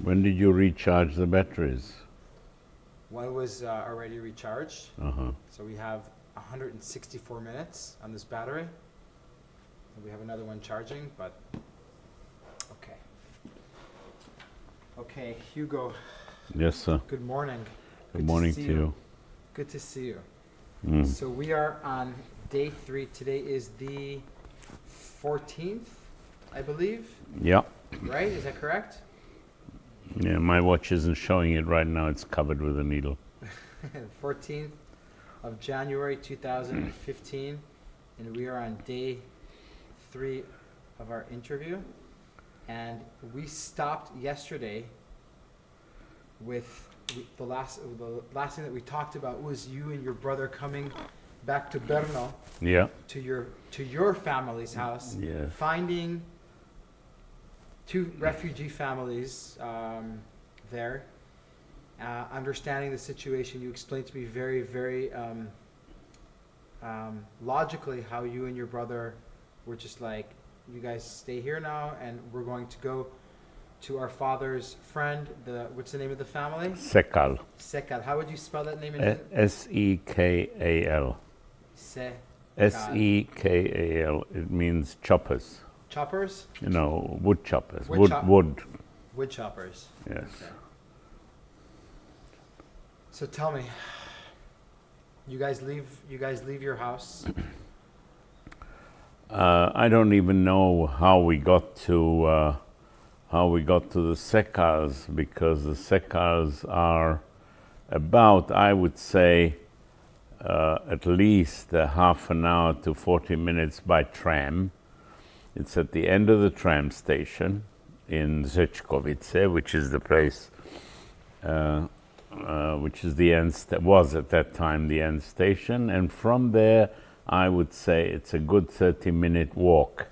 When did you recharge the batteries? One was already recharged. Uh-huh. So we have 164 minutes on this battery. And we have another one charging, but okay. Okay, Hugo. Yes, sir. Good morning. Good morning to you. Good to see you. Mm. So we are on day 3. Today is the 14th, I believe. Yeah. Right? Is that correct? Yeah, my watch isn't showing it right now. It's covered with a needle. 14th of January 2015, and we are on day 3 of our interview. And we stopped yesterday with the last thing that we talked about was you and your brother coming back to Brno. Yeah. To your family's house. Yeah. Finding 2 refugee families there. Understanding the situation, you explained to me very, very logically how you and your brother were just like, you guys stay here now, and we're going to go to our father's friend. What's the name of the family? Sekal. Sekal. How would you spell that name? S-E-K-A-L. S-E-K-A-L. It means choppers. Choppers? You know, wood choppers. Wood Wood choppers. Yes. Okay. So tell me, you guys leave your house. I don't even know how we got to the Sekals, because the Sekals are about, I would say, at least a half an hour to 40 minutes by tram. It's at the end of the tram station in Czechoslovakia, which is the place, which is the end, was at that time the end station, and from there, I would say it's a good 30-minute walk.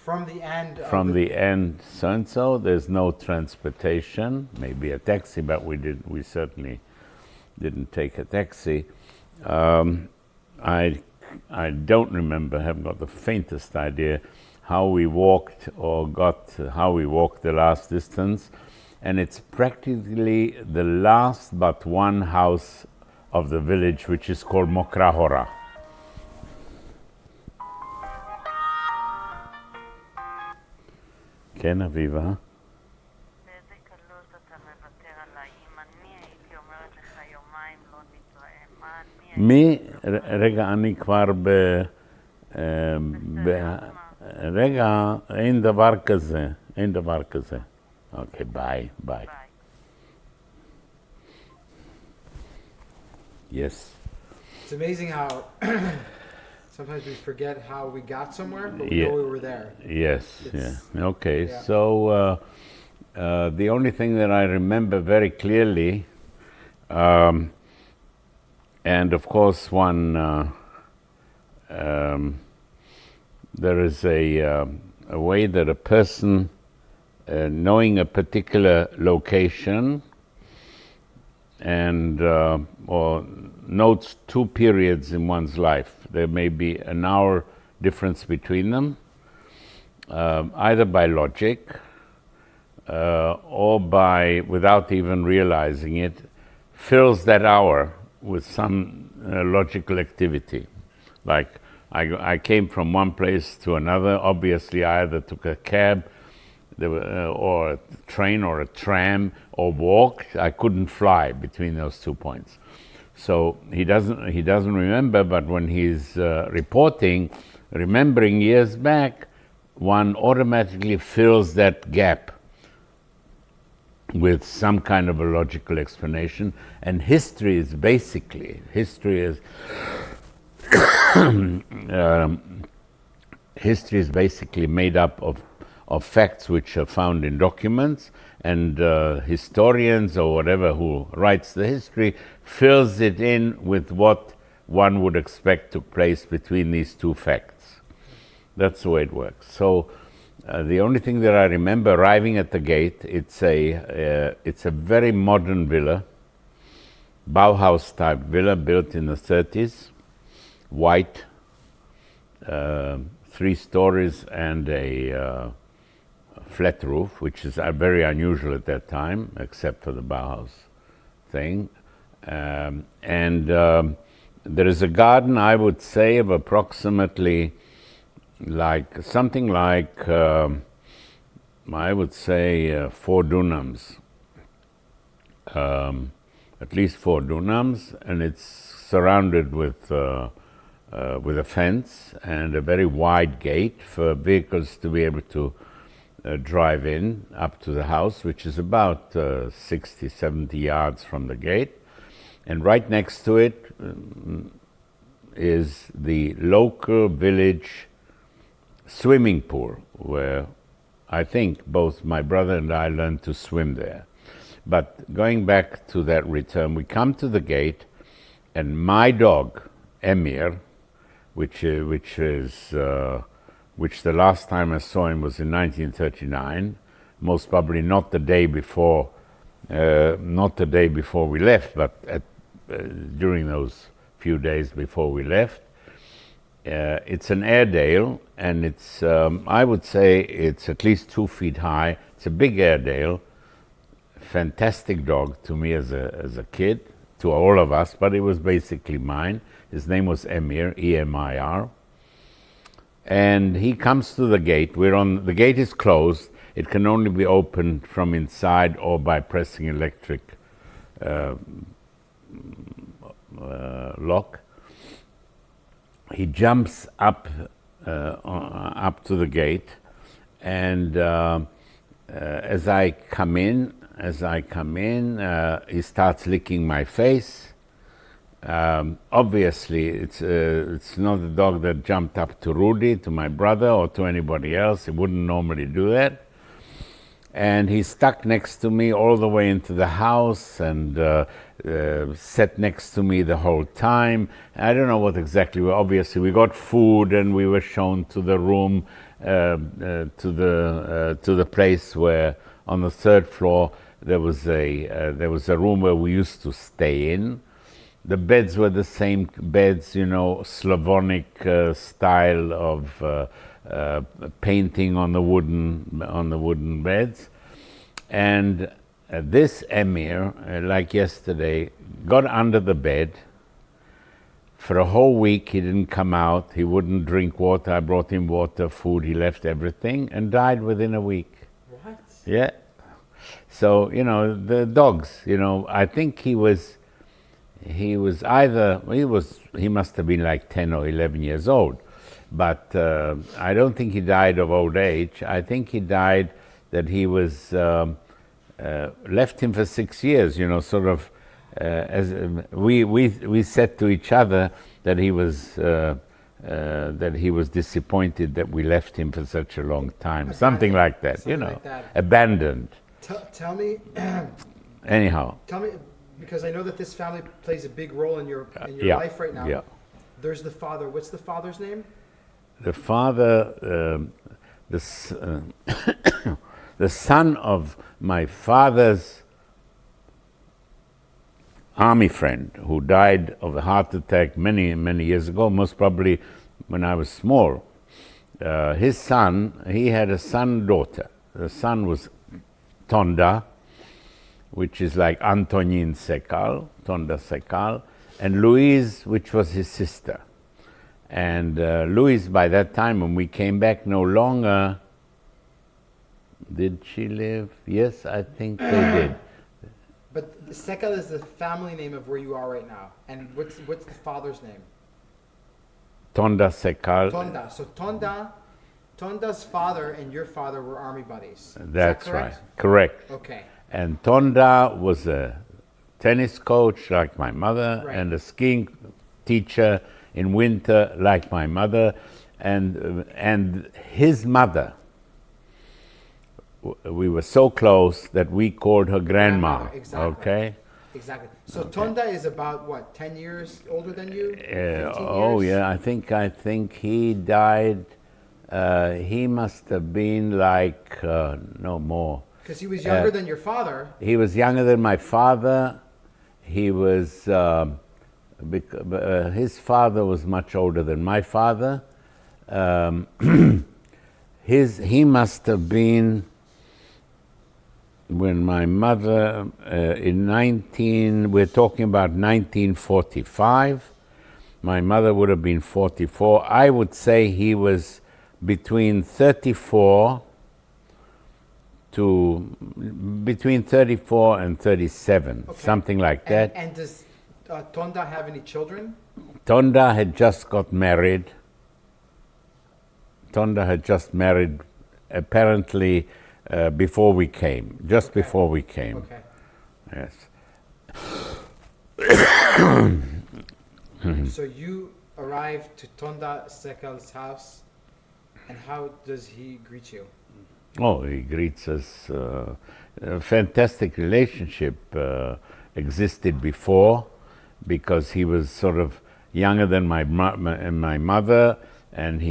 From the end? From the end, so there's no transportation, maybe a taxi, but we certainly didn't take a taxi. I don't remember, haven't got the faintest idea how we walked the last distance, and it's practically the last but one house of the village, which is called Mokra Hora. כן, אביבה? באיזה קלות אתה מוותר עליי. אם אני הייתי אומרת לך יומיים לא נתראה, מה אני רגע, אני כבר רגע, אין דבר כזה. אוקיי, ביי. Yes. It's amazing how sometimes we forget how we got somewhere, but we know we were there. Yes, Okay, yeah. So the only thing that I remember very clearly, and of course there is a way that a person, knowing a particular location, and or notes 2 periods in one's life. There may be an hour difference between them, either by logic or without even realizing it, fills that hour with some logical activity. Like I came from one place to another. Obviously, I either took a cab, or a train or a tram, or walked. I couldn't fly between those 2 points. So he doesn't remember, but when he's remembering years back, one automatically fills that gap with some kind of a logical explanation. And history is basically made up of facts which are found in documents, and historians or whatever who writes the history fills it in with what one would expect took place between these 2 facts. That's the way it works. So the only thing that I remember arriving at the gate, it's a very modern villa, Bauhaus type villa built in the 30s, white, 3 stories and a flat roof, which is very unusual at that time, except for the Bauhaus thing. There is a garden, I would say, of approximately something like, I would say 4 dunams. At least 4 dunams, and it's surrounded with a fence and a very wide gate for vehicles to be able to drive in up to the house, which is about 60, 70 yards from the gate. And right next to it is the local village swimming pool, where I think both my brother and I learned to swim there. But going back to that return, we come to the gate, and my dog, Emir, which the last time I saw him was in 1939, most probably not the day before we left, but during those few days before we left. It's an Airedale, and it's I would say it's at least 2 feet high. It's a big Airedale. Fantastic dog to me as a kid, to all of us, but it was basically mine. His name was Emir, E-M-I-R. And he comes to the gate. The gate is closed. It can only be opened from inside or by pressing electric lock. He jumps up to the gate, and as I come in, he starts licking my face. Obviously, it's not a dog that jumped up to Rudy, to my brother, or to anybody else. He wouldn't normally do that. And he stuck next to me all the way into the house and sat next to me the whole time. I don't know what exactly. Obviously, we got food and we were shown to the room, to the place where on the 3rd floor there was a room where we used to stay in. The beds were the same beds, Slavonic style of painting on the wooden beds. And this Emir, like yesterday, got under the bed. For a whole week he didn't come out. He wouldn't drink water. I brought him water, food. He left everything and died within a week. What? Yeah. So, the dogs, I think he must have been like 10 or 11 years old. But I don't think he died of old age. I think he died that he was, left him for 6 years, sort of, as we said to each other that he was disappointed that we left him for such a long time. Something like that, like that. Abandoned. Tell me, anyhow. Tell me, because I know that this family plays a big role in your Yeah, life right now. yeah. There's the father. What's the father's name? The father, the son of my father's army friend who died of a heart attack many, many years ago, most probably when I was small. His son, he had a son-daughter. The son was Tonda, which is like Antonin Sekal, Tonda Sekal, and Louise, which was his sister. And Louise, by that time, when we came back, no longer did she live? Yes, I think they did. But Sekal is the family name of where you are right now. And what's the father's name? Tonda Sekal. Tonda. So Tonda's father and your father were army buddies. That's is that correct? right. Correct. Okay. And Tonda was a tennis coach like my mother, Right. and a skiing teacher in winter like my mother, and his mother. We were so close that we called her grandma. Exactly. Okay. Exactly. So Tonda is about what, 10 years older than you? 15 Oh years? yeah, I think he died. He must have been like no more. Because he was younger than your father. He was younger than my father. He was, his father was much older than my father. He must have been when my mother, we're talking about 1945, my mother would have been 44. I would say he was between 34 and 37, Okay. something like that. And does Tonda have any children? Tonda had just got married. Apparently before we came, just before we came. Okay. Yes. So you arrived to Tonda Sekal's house, and how does he greet you? Oh, he greets us. A fantastic relationship existed before, because he was sort of younger than my mother, and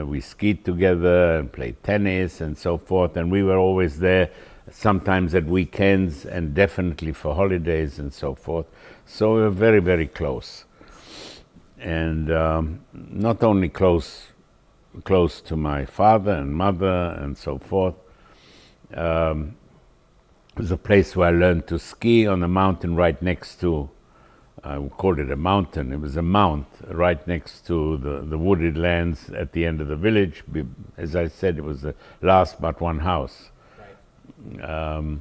we skied together and played tennis and so forth, and we were always there, sometimes at weekends and definitely for holidays and so forth. So we were very, very close, and not only close to my father and mother and so forth. It was a place where I learned to ski on a mountain right next to, I would call it a mountain, it was a mount right next to the wooded lands at the end of the village. As I said, it was the last but one house. Right.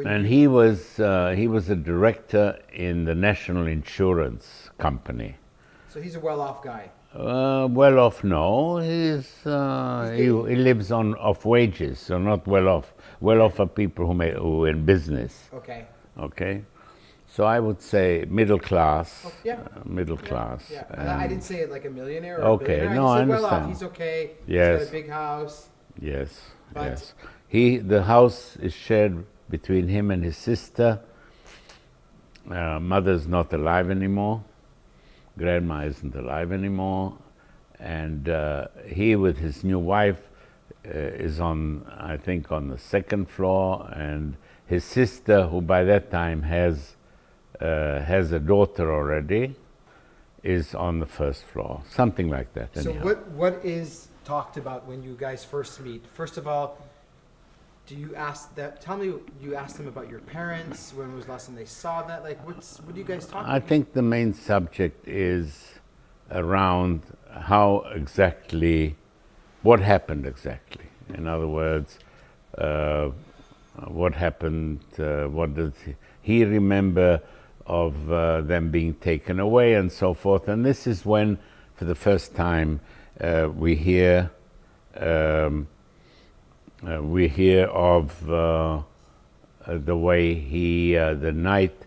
And he was a director in the National Insurance Company. So he's a well-off guy. Well off, no. He lives off wages, so not well off. Well off are people who are in business. Okay. Okay, so I would say middle class. Oh, yeah. Middle class. Yeah. I didn't say it like a millionaire or Okay, a billionaire. no, I I just said well off. understand. He's okay. Yes. He's got a big house. Yes. But- Yes. The house is shared between him and his sister. Mother's not alive anymore. Grandma isn't alive anymore, and he with his new wife is I think on the second floor, and his sister, who by that time has a daughter already, is on the first floor, something like that. So anyhow. what is talked about when you guys first meet? First of all, you asked them about your parents? When was the last time they saw that? Like, what do you guys talk about? I think the main subject is around what happened exactly. In other words, what happened, what does he remember of them being taken away and so forth. And this is when, for the first time, we hear of the way the night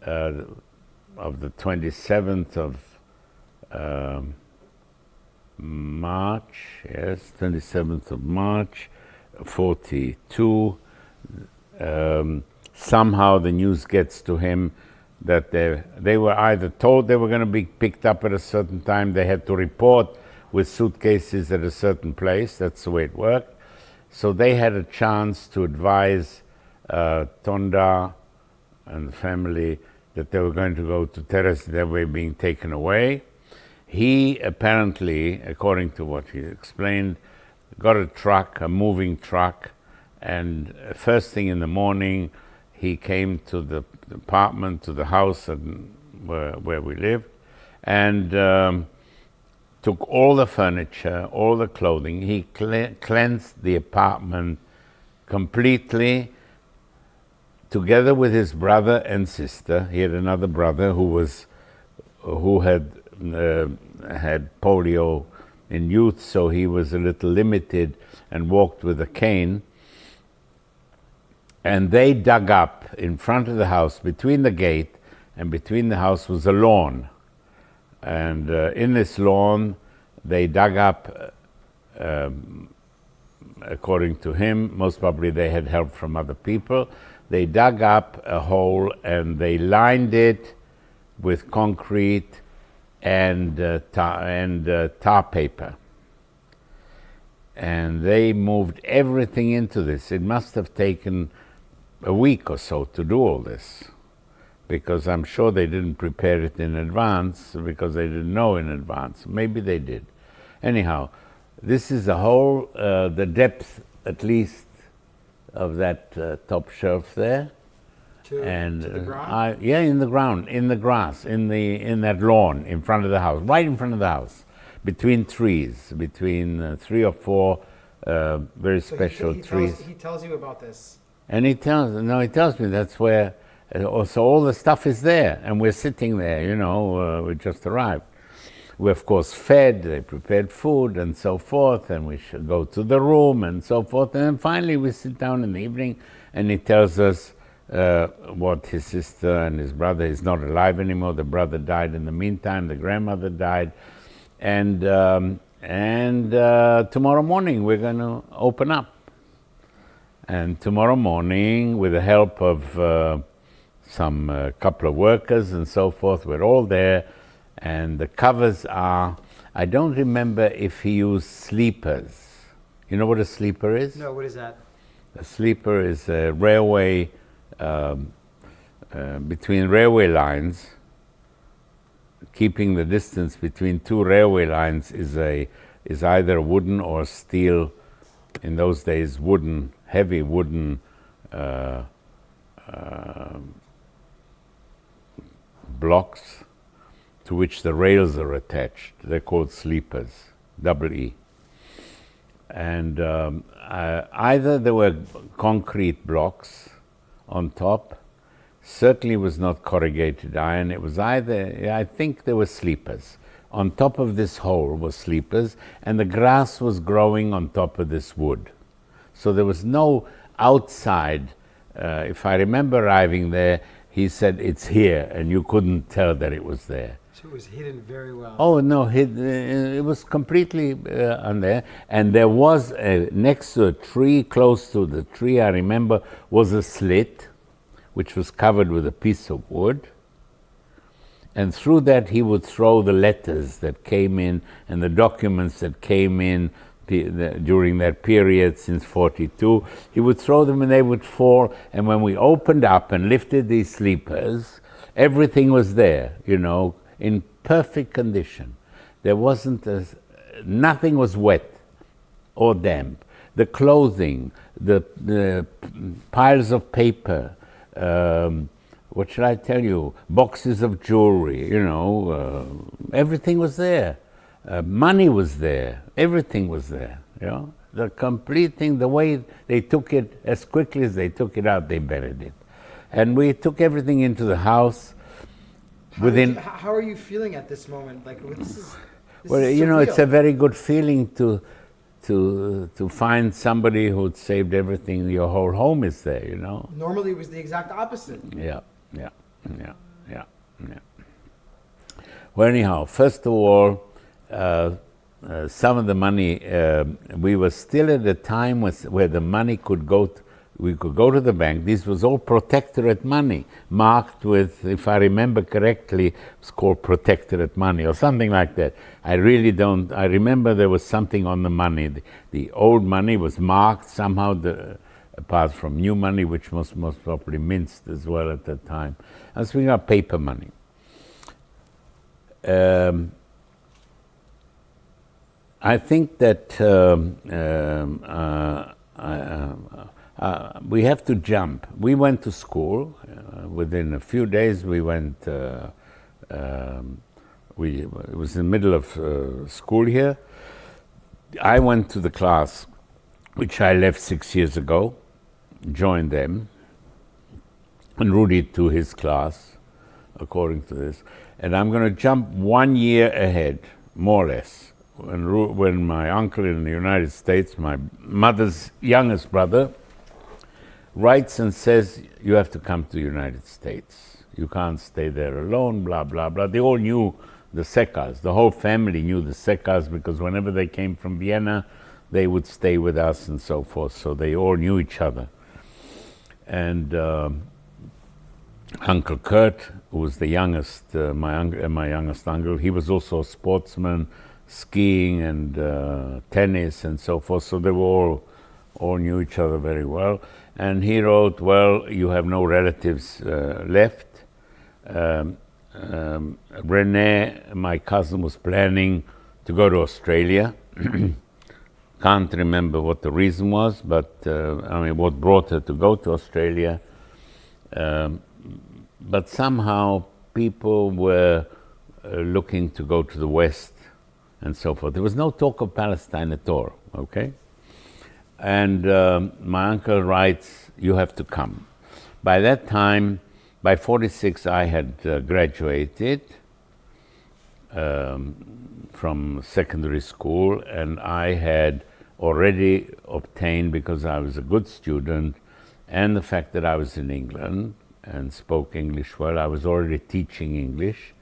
of the 27th of March, 27th of March, 42, somehow the news gets to him that they were either told they were going to be picked up at a certain time, they had to report with suitcases at a certain place, that's the way it worked. So they had a chance to advise Tonda and the family that they were going to go to Teres, they were being taken away. He apparently, according to what he explained, got a moving truck, and first thing in the morning, he came to the apartment, to the house where we lived, and took all the furniture, all the clothing. He cleansed the apartment completely, together with his brother and sister. He had another brother who had polio in youth, so he was a little limited and walked with a cane. And they dug up in front of the house, between the gate and between the house was a lawn. And in this lawn, they dug up, according to him, most probably they had help from other people, they dug up a hole and they lined it with concrete and tar paper. And they moved everything into this. It must have taken a week or so to do all this, because I'm sure they didn't prepare it in advance, because they didn't know in advance. Maybe they did. Anyhow, this is the whole, the depth, at least of that top shelf there. To the ground? In the ground, in the grass, in that lawn in front of the house, right in front of the house, between trees, between 3 or 4 very special trees. He tells you about this. And he tells me that's where, so all the stuff is there, and we're sitting there, we just arrived. We of course fed, they prepared food and so forth, and we should go to the room and so forth. And then finally we sit down in the evening, and he tells us what his sister and his brother is not alive anymore. The brother died in the meantime, the grandmother died. And tomorrow morning we're going to open up. And tomorrow morning, with the help of some couple of workers and so forth, we're all there. And the covers are, I don't remember if he used sleepers. You know what a sleeper is? No, what is that? A sleeper is a railway, between railway lines. Keeping the distance between 2 railway lines is either wooden or steel. In those days, heavy wooden blocks to which the rails are attached. They're called sleepers, double E. And either there were concrete blocks on top, certainly was not corrugated iron. It was either, I think there were sleepers. On top of this hole was sleepers, and the grass was growing on top of this wood. So there was no outside. If I remember arriving there, he said, it's here, and you couldn't tell that it was there. So it was hidden very well. Oh, no, it was completely on there. And there was, next to a tree, close to the tree, I remember, was a slit, which was covered with a piece of wood. And through that, he would throw the letters that came in and the documents that came in during that period since 42. He would throw them and they would fall. And when we opened up and lifted these sleepers, everything was there, in perfect condition. There wasn't nothing was wet or damp. The clothing, the piles of paper, what should I tell you? Boxes of jewelry, everything was there. Money was there. Everything was there. The complete thing. The way they took it, as quickly as they took it out, they buried it, and we took everything into the house. How are you feeling at this moment? Like this is surreal. It's a very good feeling to find somebody who'd saved everything. Your whole home is there, Normally it was the exact opposite. Yeah. Well, anyhow, first of all, some of the money, we were still at a time where the money could go we could go to the bank. This was all protectorate money, marked with, if I remember correctly, it's called protectorate money or something like that. I really don't. I remember there was something on the money. The old money was marked somehow, apart from new money, which was most probably minced as well at that time. I was speaking of paper money. I think that we have to jump. We went to school. Within a few days, we went. It was in the middle of school here. I went to the class, which I left 6 years ago, joined them, and Rudy to his class, according to this. And I'm going to jump 1 year ahead, more or less. When my uncle in the United States, my mother's youngest brother, writes and says, you have to come to the United States. You can't stay there alone, blah, blah, blah. They all knew the Sekas. The whole family knew the Sekas because whenever they came from Vienna, they would stay with us and so forth. So they all knew each other. And Uncle Kurt, who was the youngest, my youngest uncle, he was also a sportsman, skiing and tennis and so forth. So they were all knew each other very well. And he wrote, well, you have no relatives left. Rene, my cousin, was planning to go to Australia, can't remember what the reason was, but I mean, what brought her to go to Australia. But somehow people were looking to go to the West and so forth. There was no talk of Palestine at all, okay? And my uncle writes, you have to come. By that time, by 46, I had graduated from secondary school, and I had already obtained, because I was a good student, and the fact that I was in England and spoke English well, I was already teaching English.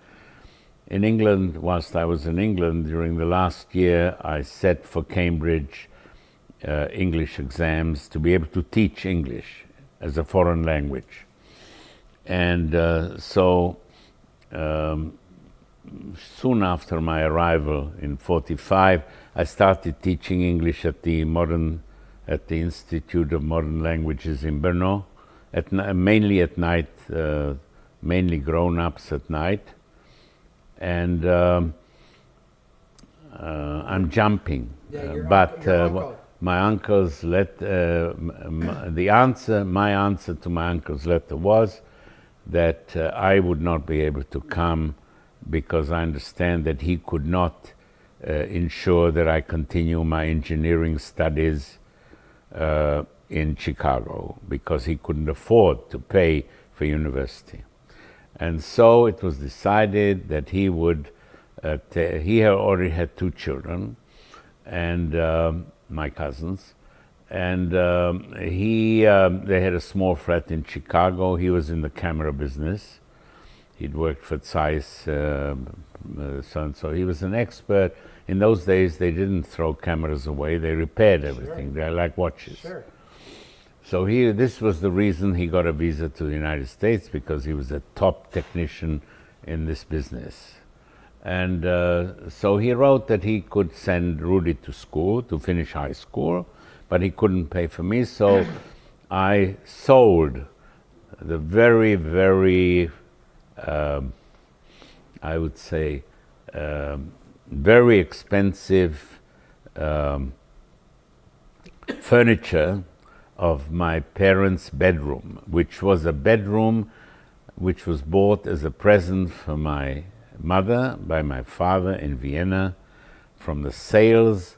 In England, whilst I was in England, during the last year, I set for Cambridge English exams to be able to teach English as a foreign language. And so soon after my arrival in 45, I started teaching English at the Institute of Modern Languages in Brno, mainly at night, mainly grown-ups at night. And I'm jumping, but my uncle's my answer to my uncle's letter was that I would not be able to come because I understand that he could not ensure that I continue my engineering studies in Chicago because he couldn't afford to pay for university. And so it was decided that he would, he had already had 2 children, and my cousins, and they had a small flat in Chicago. He was in the camera business. He'd worked for Zeiss, so and so. He was an expert. In those days, they didn't throw cameras away. They repaired everything. They're like watches. Sure. So this was the reason he got a visa to the United States, because he was a top technician in this business. And so he wrote that he could send Rudy to school, to finish high school, but he couldn't pay for me. So I sold the very, very, I would say, very expensive furniture of my parents' bedroom, which was a bedroom which was bought as a present for my mother by my father in Vienna from the sales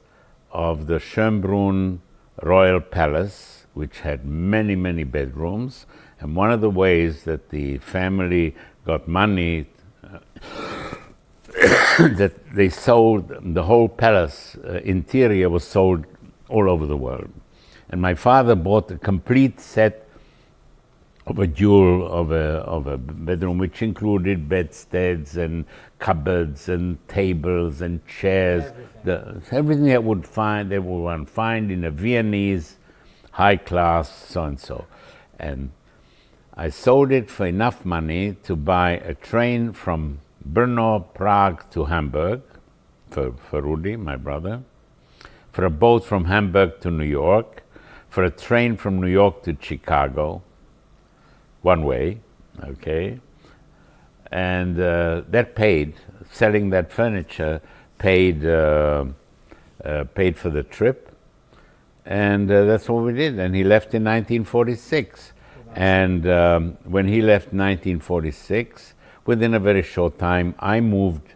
of the Schönbrunn Royal Palace, which had many, many bedrooms. And one of the ways that the family got money that they sold, the whole palace interior was sold all over the world. And my father bought a complete set of a bedroom, which included bedsteads and cupboards and tables and chairs, everything that would find in a Viennese high class so and so. And I sold it for enough money to buy a train from Brno, Prague to Hamburg for Rudy, my brother, for a boat from Hamburg to New York, for a train from New York to Chicago, one way, okay? And that paid, selling that furniture paid for the trip. And that's what we did. And he left in 1946. And when he left in 1946, within a very short time, I moved.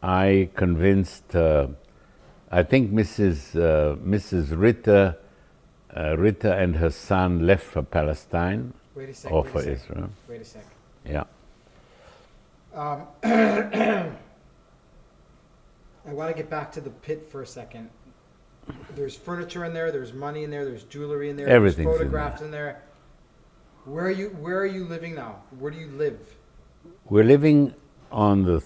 I convinced, I think Mrs. Ritter and her son left for Palestine. Wait a sec. Or for Israel. Wait a sec. Yeah. I want to get back to the pit for a second. There's furniture in there, there's money in there, there's jewelry in there, there's photographs in there. Where are you living now? Where do you live? We're living on the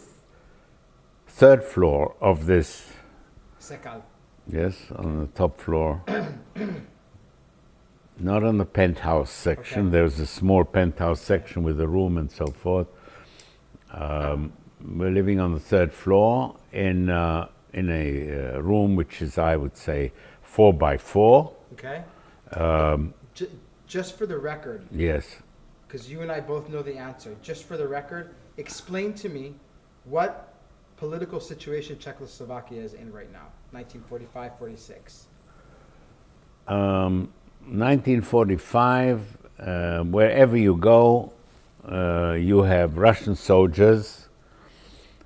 3rd floor of this. Sekal. Yes, on the top floor. Not on the penthouse section. Okay. There's a small penthouse section with a room and so forth. We're living on the 3rd floor in a room which is, I would say, 4x4. Okay. Just for the record. Yes. Because you and I both know the answer. Just for the record, explain to me what political situation Czechoslovakia is in right now. 1945-46? 1945, wherever you go, you have Russian soldiers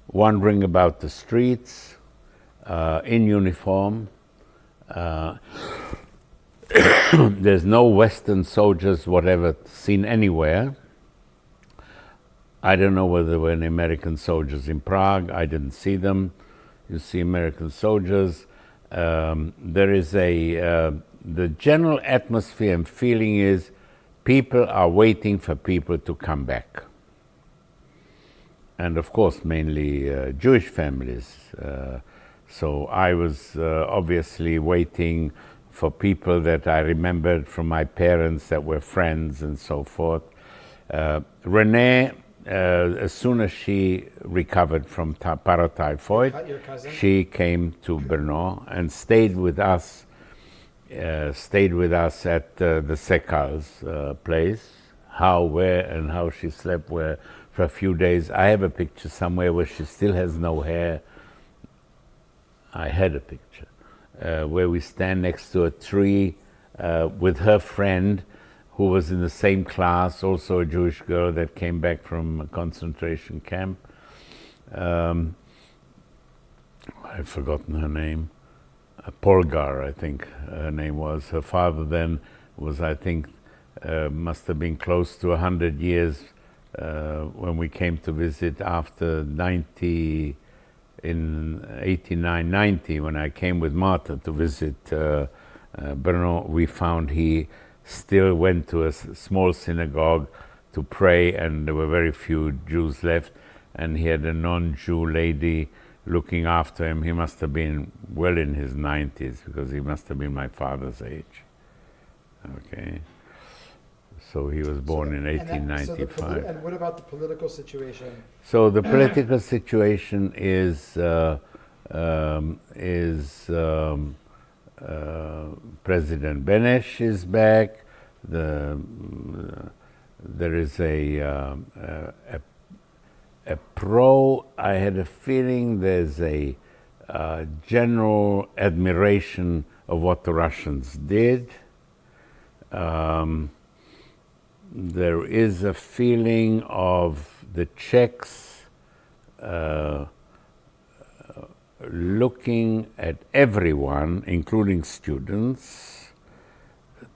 wandering about the streets in uniform. There's no Western soldiers, whatever, seen anywhere. I don't know whether there were any American soldiers in Prague. I didn't see them. You see American soldiers. There is the general atmosphere and feeling is people are waiting for people to come back. And of course, mainly Jewish families. So I was obviously waiting for people that I remembered from my parents that were friends and so forth. Renee, as soon as she recovered from paratyphoid, Your cousin? she came to Brno and stayed with us at the Sekal's place. How, where, and how she slept where for a few days. I have a picture somewhere where she still has no hair. I had a picture where we stand next to a tree with her friend who was in the same class, also a Jewish girl that came back from a concentration camp. I've forgotten her name. Polgar, I think her name was. Her father then was, I think, must have been close to 100 years when we came to visit after 90, in 89, 90, when I came with Martha to visit Brno, we found he still went to a small synagogue to pray, and there were very few Jews left, and he had a non-Jew lady looking after him. He must have been well in his 90s, because he must have been my father's age. Okay. So he was born in 1895. And what about the political situation? So the political situation is President Benesh is back. There is a I had a feeling there's a general admiration of what the Russians did. There is a feeling of the Czechs looking at everyone, including students,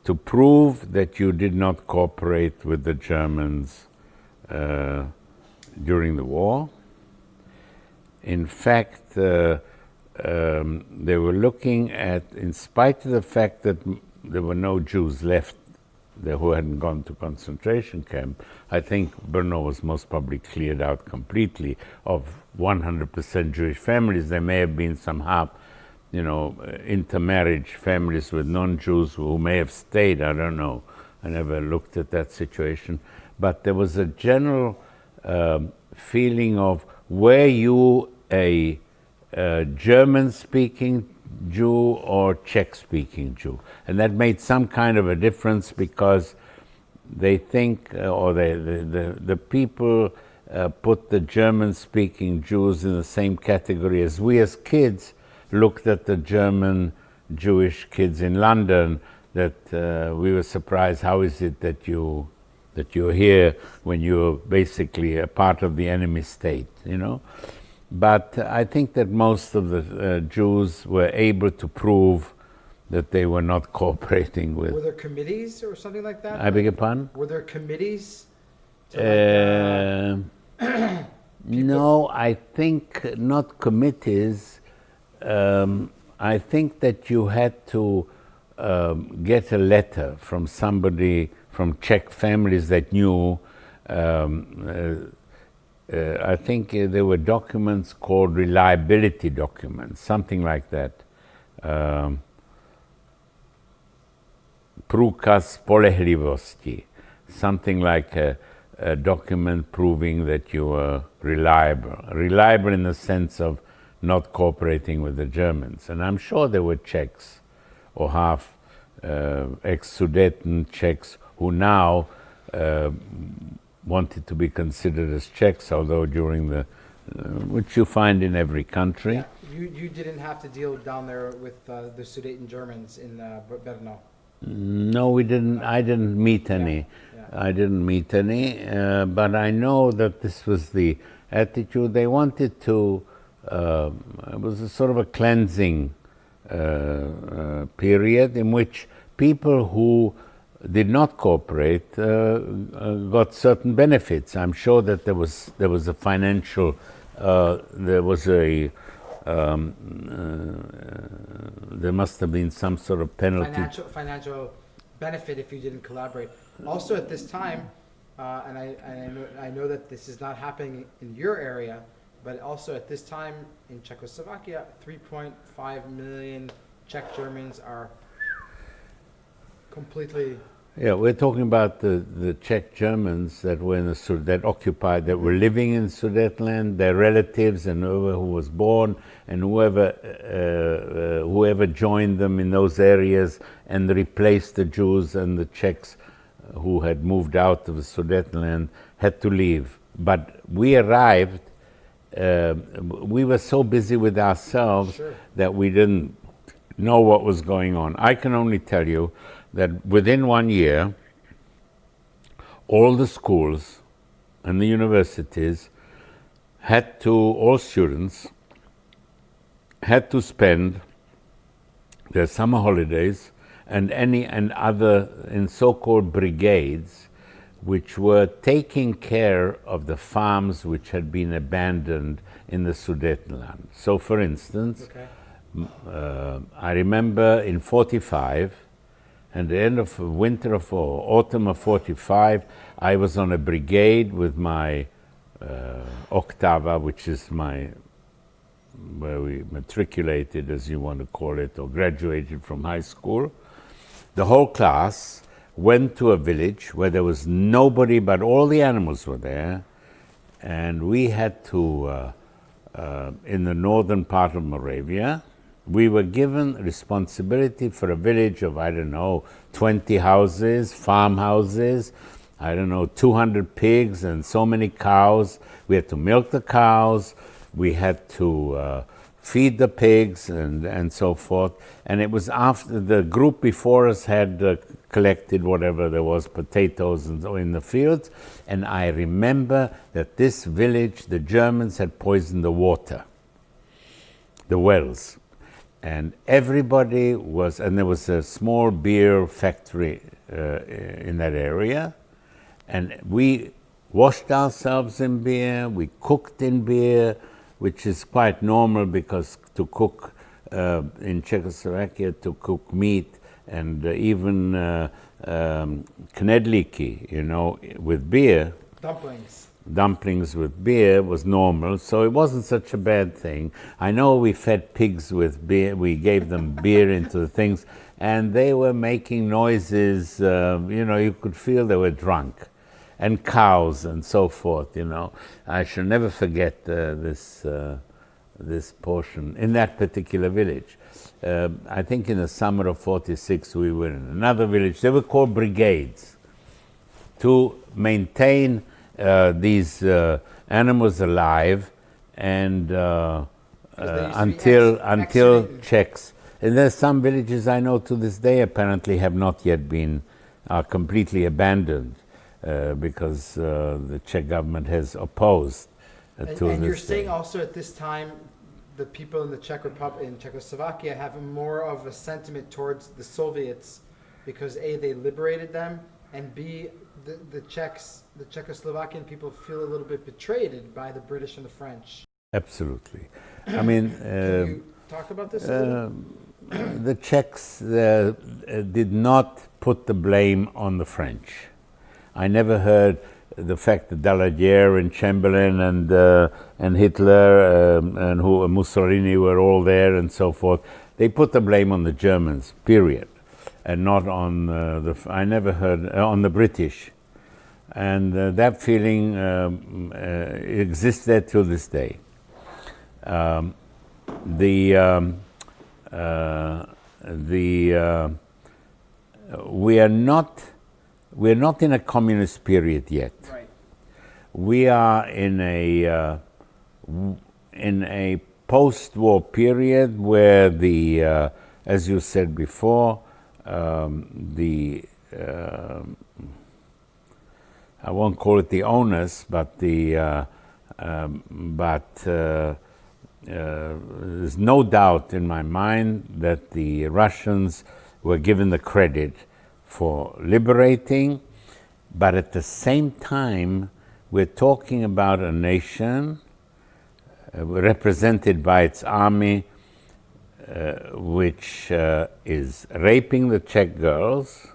to prove that you did not cooperate with the Germans during the war. In fact, they were looking at, in spite of the fact that there were no Jews left who hadn't gone to concentration camp, I think Brno was most probably cleared out completely of 100% Jewish families. There may have been some intermarriage families with non-Jews who may have stayed, I don't know. I never looked at that situation. But there was a general feeling of, were you a German-speaking Jew or Czech-speaking Jew? And that made some kind of a difference, because they think, or the people put the German-speaking Jews in the same category as we as kids looked at the German Jewish kids in London, that we were surprised, how is it that you're here when you're basically a part of the enemy state, But I think that most of the Jews were able to prove that they were not cooperating with. Were there committees or something like that? I beg your pardon? Were there committees? No, I think not committees. I think that you had to get a letter from somebody from Czech families that knew. I think there were documents called reliability documents, something like that. Průkaz spolehlivosti, something like a document proving that you were reliable. Reliable in the sense of not cooperating with the Germans. And I'm sure there were Czechs, or half ex-Sudeten Czechs, who now wanted to be considered as Czechs, although during the, which you find in every country. Yeah. you didn't have to deal down there with the Sudeten Germans in Brno? No, we didn't. I didn't meet any. Yeah. I didn't meet any, but I know that this was the attitude. They wanted to, it was a sort of a cleansing period in which people who did not cooperate got certain benefits. I'm sure that there was a financial, there must have been some sort of penalty. Financial benefit if you didn't collaborate. Also at this time, and I know that this is not happening in your area, but also at this time in Czechoslovakia, 3.5 million Czech Germans are completely. Yeah, we're talking about the Czech Germans that were in that occupied, that were living in Sudetenland, their relatives and whoever who was born and whoever joined them in those areas and replaced the Jews and the Czechs who had moved out of the Sudetenland had to leave. But we arrived, we were so busy with ourselves Sure. that we didn't know what was going on. I can only tell you that within 1 year, all the schools and the universities all students had to spend their summer holidays and other in so-called brigades, which were taking care of the farms which had been abandoned in the Sudetenland. So, for instance, Okay. I remember in 45, and the end of winter of autumn of 45, I was on a brigade with my Octava, which is where we matriculated, as you want to call it, or graduated from high school. The whole class went to a village where there was nobody, but all the animals were there, and we had to, in the northern part of Moravia, we were given responsibility for a village of, 20 houses, farmhouses, 200 pigs and so many cows. We had to milk the cows, we had to feed the pigs and so forth. And it was after the group before us had collected whatever there was, potatoes in the fields. And I remember that this village, the Germans had poisoned the water, the wells. And everybody and there was a small beer factory in that area, and we washed ourselves in beer, we cooked in beer, which is quite normal because to cook in Czechoslovakia, to cook meat and even knedlíky, with beer. Dumplings with beer was normal, so it wasn't such a bad thing. I know we fed pigs with beer, we gave them beer into the things, and they were making noises, you could feel they were drunk, and cows and so forth, I shall never forget this portion in that particular village. I think in the summer of 46 we were in another village. They were called brigades to maintain these animals alive and until Czechs. And there's some villages I know to this day apparently have not yet been completely abandoned because the Czech government has opposed to this. And you're saying also at this time the people in the Czech Republic, in Czechoslovakia, have more of a sentiment towards the Soviets because A, they liberated them, and B, the Czechoslovakian people feel a little bit betrayed by the British and the French. Absolutely. I mean, can you talk about this a little? The Czechs did not put the blame on the French. I never heard the fact that Daladier and Chamberlain and Hitler and Mussolini were all there and so forth. They put the blame on the Germans, period, and not on I never heard on the British. And that feeling exists there till this day. We're not in a communist period yet. Right. We are in a post-war period where as you said before, I won't call it the onus, but there's no doubt in my mind that the Russians were given the credit for liberating, but at the same time, we're talking about a nation represented by its army, which is raping the Czech girls.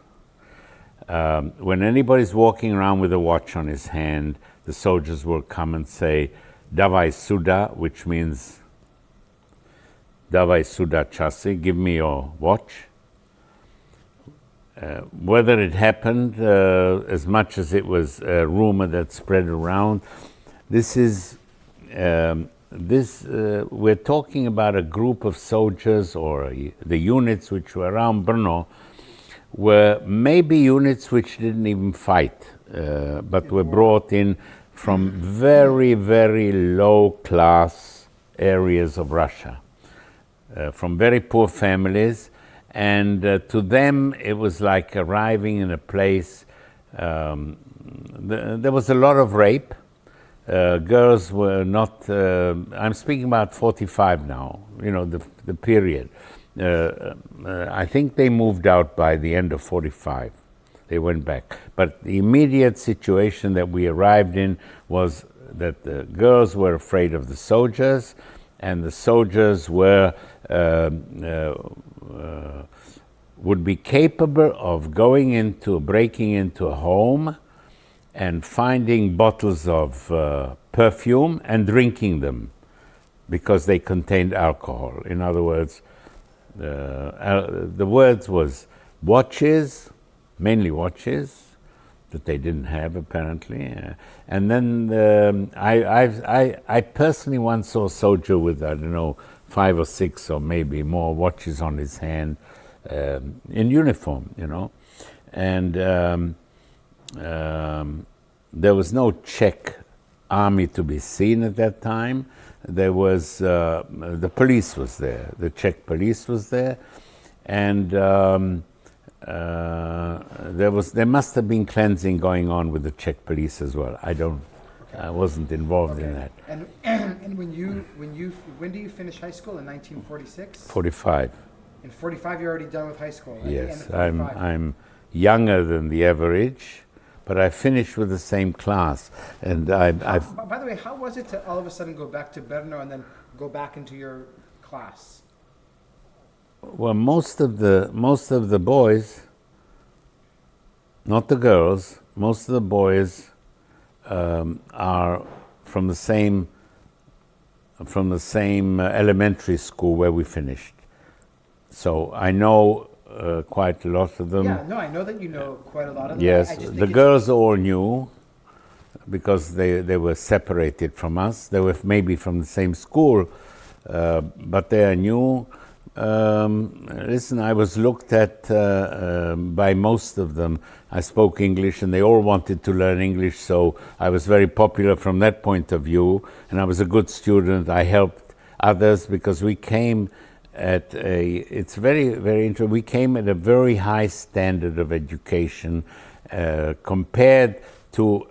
When anybody's walking around with a watch on his hand, the soldiers will come and say, "Davai suda," which means "Davai suda chasi," give me your watch. Whether it happened, as much as it was a rumor that spread around, we're talking about a group of soldiers, or the units which were around Brno, were maybe units which didn't even fight, but were brought in from very, very low-class areas of Russia, from very poor families, and to them it was like arriving in a place. There was a lot of rape. Girls were not, I'm speaking about 45 now, the period. I think they moved out by the end of 45. They went back. But the immediate situation that we arrived in was that the girls were afraid of the soldiers, and the soldiers would be capable of breaking into a home and finding bottles of perfume and drinking them because they contained alcohol. In other words, the words was watches, mainly watches, that they didn't have apparently. And then I personally once saw a soldier with, 5 or 6 or maybe more watches on his hand in uniform, And there was no Czech army to be seen at that time. There was, the police was there, the Czech police was there, and there must have been cleansing going on with the Czech police as well. I wasn't involved in that. And when do you finish high school? In 1946? 45. In 45, you're already done with high school. Yes, I'm younger than the average, but I finished with the same class. And by the way, how was it to all of a sudden go back to Brno and then go back into your class? Well, most of the boys, not the girls, most of the boys are from the same elementary school where we finished. So I know quite a lot of them. Yeah, no, I know that you know quite a lot of them. Yes, the girls all knew because they were separated from us. They were maybe from the same school, but they knew. Listen, I was looked at by most of them. I spoke English and they all wanted to learn English, so I was very popular from that point of view, and I was a good student. I helped others because we came at it's very, very interesting. We came at a very high standard of education compared to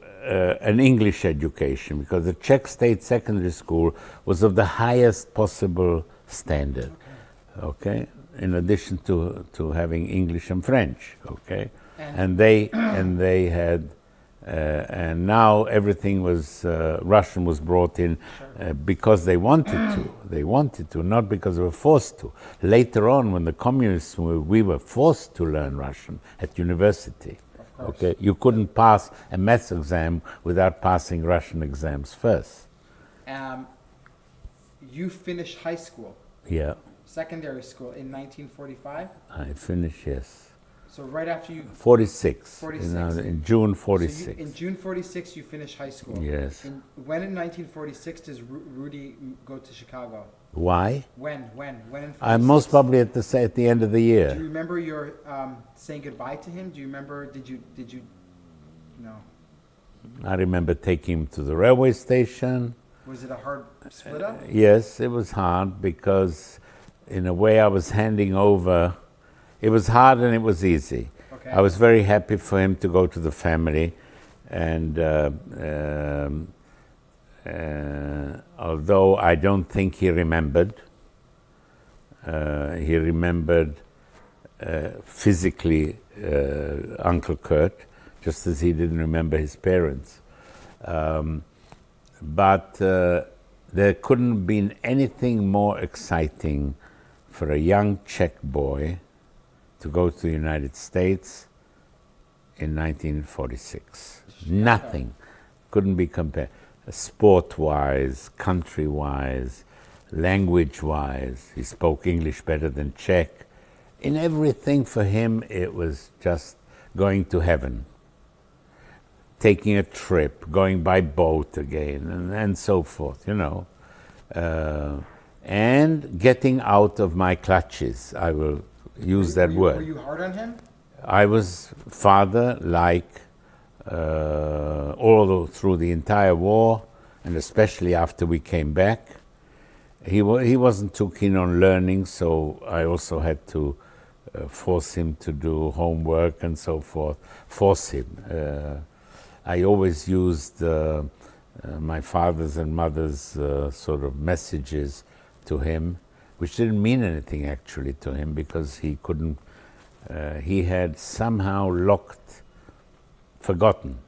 an English education, because the Czech State Secondary School was of the highest possible standard. Okay, in addition to having English and French, okay, and they had, and now everything was Russian was brought in because they wanted to, not because they were forced to. Later on, when the communists we were forced to learn Russian at university. Okay, you couldn't pass a maths exam without passing Russian exams first. You finished high school. Yeah. Secondary school in 1945? I finished, yes. So right after you... 46. 46. In June 46. So in June 46, you finished high school. Yes. When in 1946 does Rudy go to Chicago? Why? When in 46? Most probably at the end of the year. Do you remember your saying goodbye to him? Do you remember, did you, no. I remember taking him to the railway station. Was it a hard split up? Yes, it was hard because in a way I was handing over. It was hard and it was easy. Okay. I was very happy for him to go to the family, and although I don't think he remembered physically Uncle Kurt, just as he didn't remember his parents. But there couldn't have been anything more exciting for a young Czech boy to go to the United States in 1946. Nothing couldn't be compared. Sport-wise, country-wise, language-wise, he spoke English better than Czech. In everything for him, it was just going to heaven. Taking a trip, going by boat again, and so forth, you know. And getting out of my clutches, I will use that word. Were you hard on him? I was father-like all through the entire war, and especially after we came back. He wasn't too keen on learning, so I also had to force him to do homework and so forth. Force him. I always used my father's and mother's sort of messages to him, which didn't mean anything actually to him because he couldn't, he had somehow forgotten.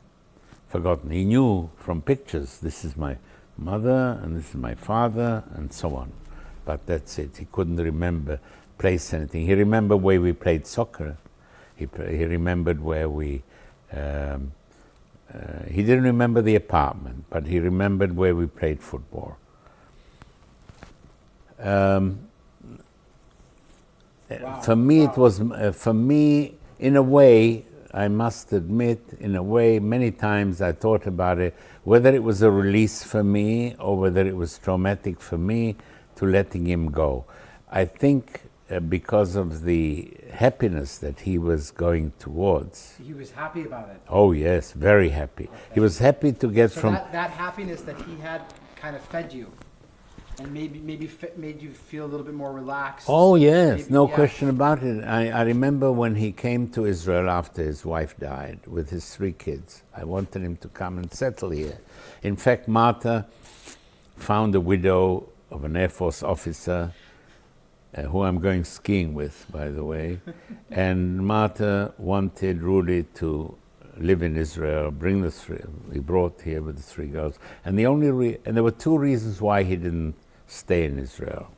He knew from pictures, this is my mother and this is my father and so on. But that's it, he couldn't remember, place anything. He remembered where we played soccer. He remembered where we, he didn't remember the apartment, but he remembered where we played football. Wow. For me, it was, for me, in a way, I must admit, in a way, many times I thought about it, whether it was a release for me or whether it was traumatic for me to letting him go. I think because of the happiness that he was going towards. He was happy about it. Oh yes, very happy. Okay. He was happy to get so from... that happiness that he had kind of fed you and maybe made you feel a little bit more relaxed. Oh yes, no question about it. I remember when he came to Israel after his wife died with his 3 kids. I wanted him to come and settle here. In fact, Martha found a widow of an Air Force officer who I'm going skiing with, by the way. And Martha wanted Rudy to live in Israel, bring the 3, he brought here with the 3 girls. And and there were 2 reasons why he didn't stay in Israel.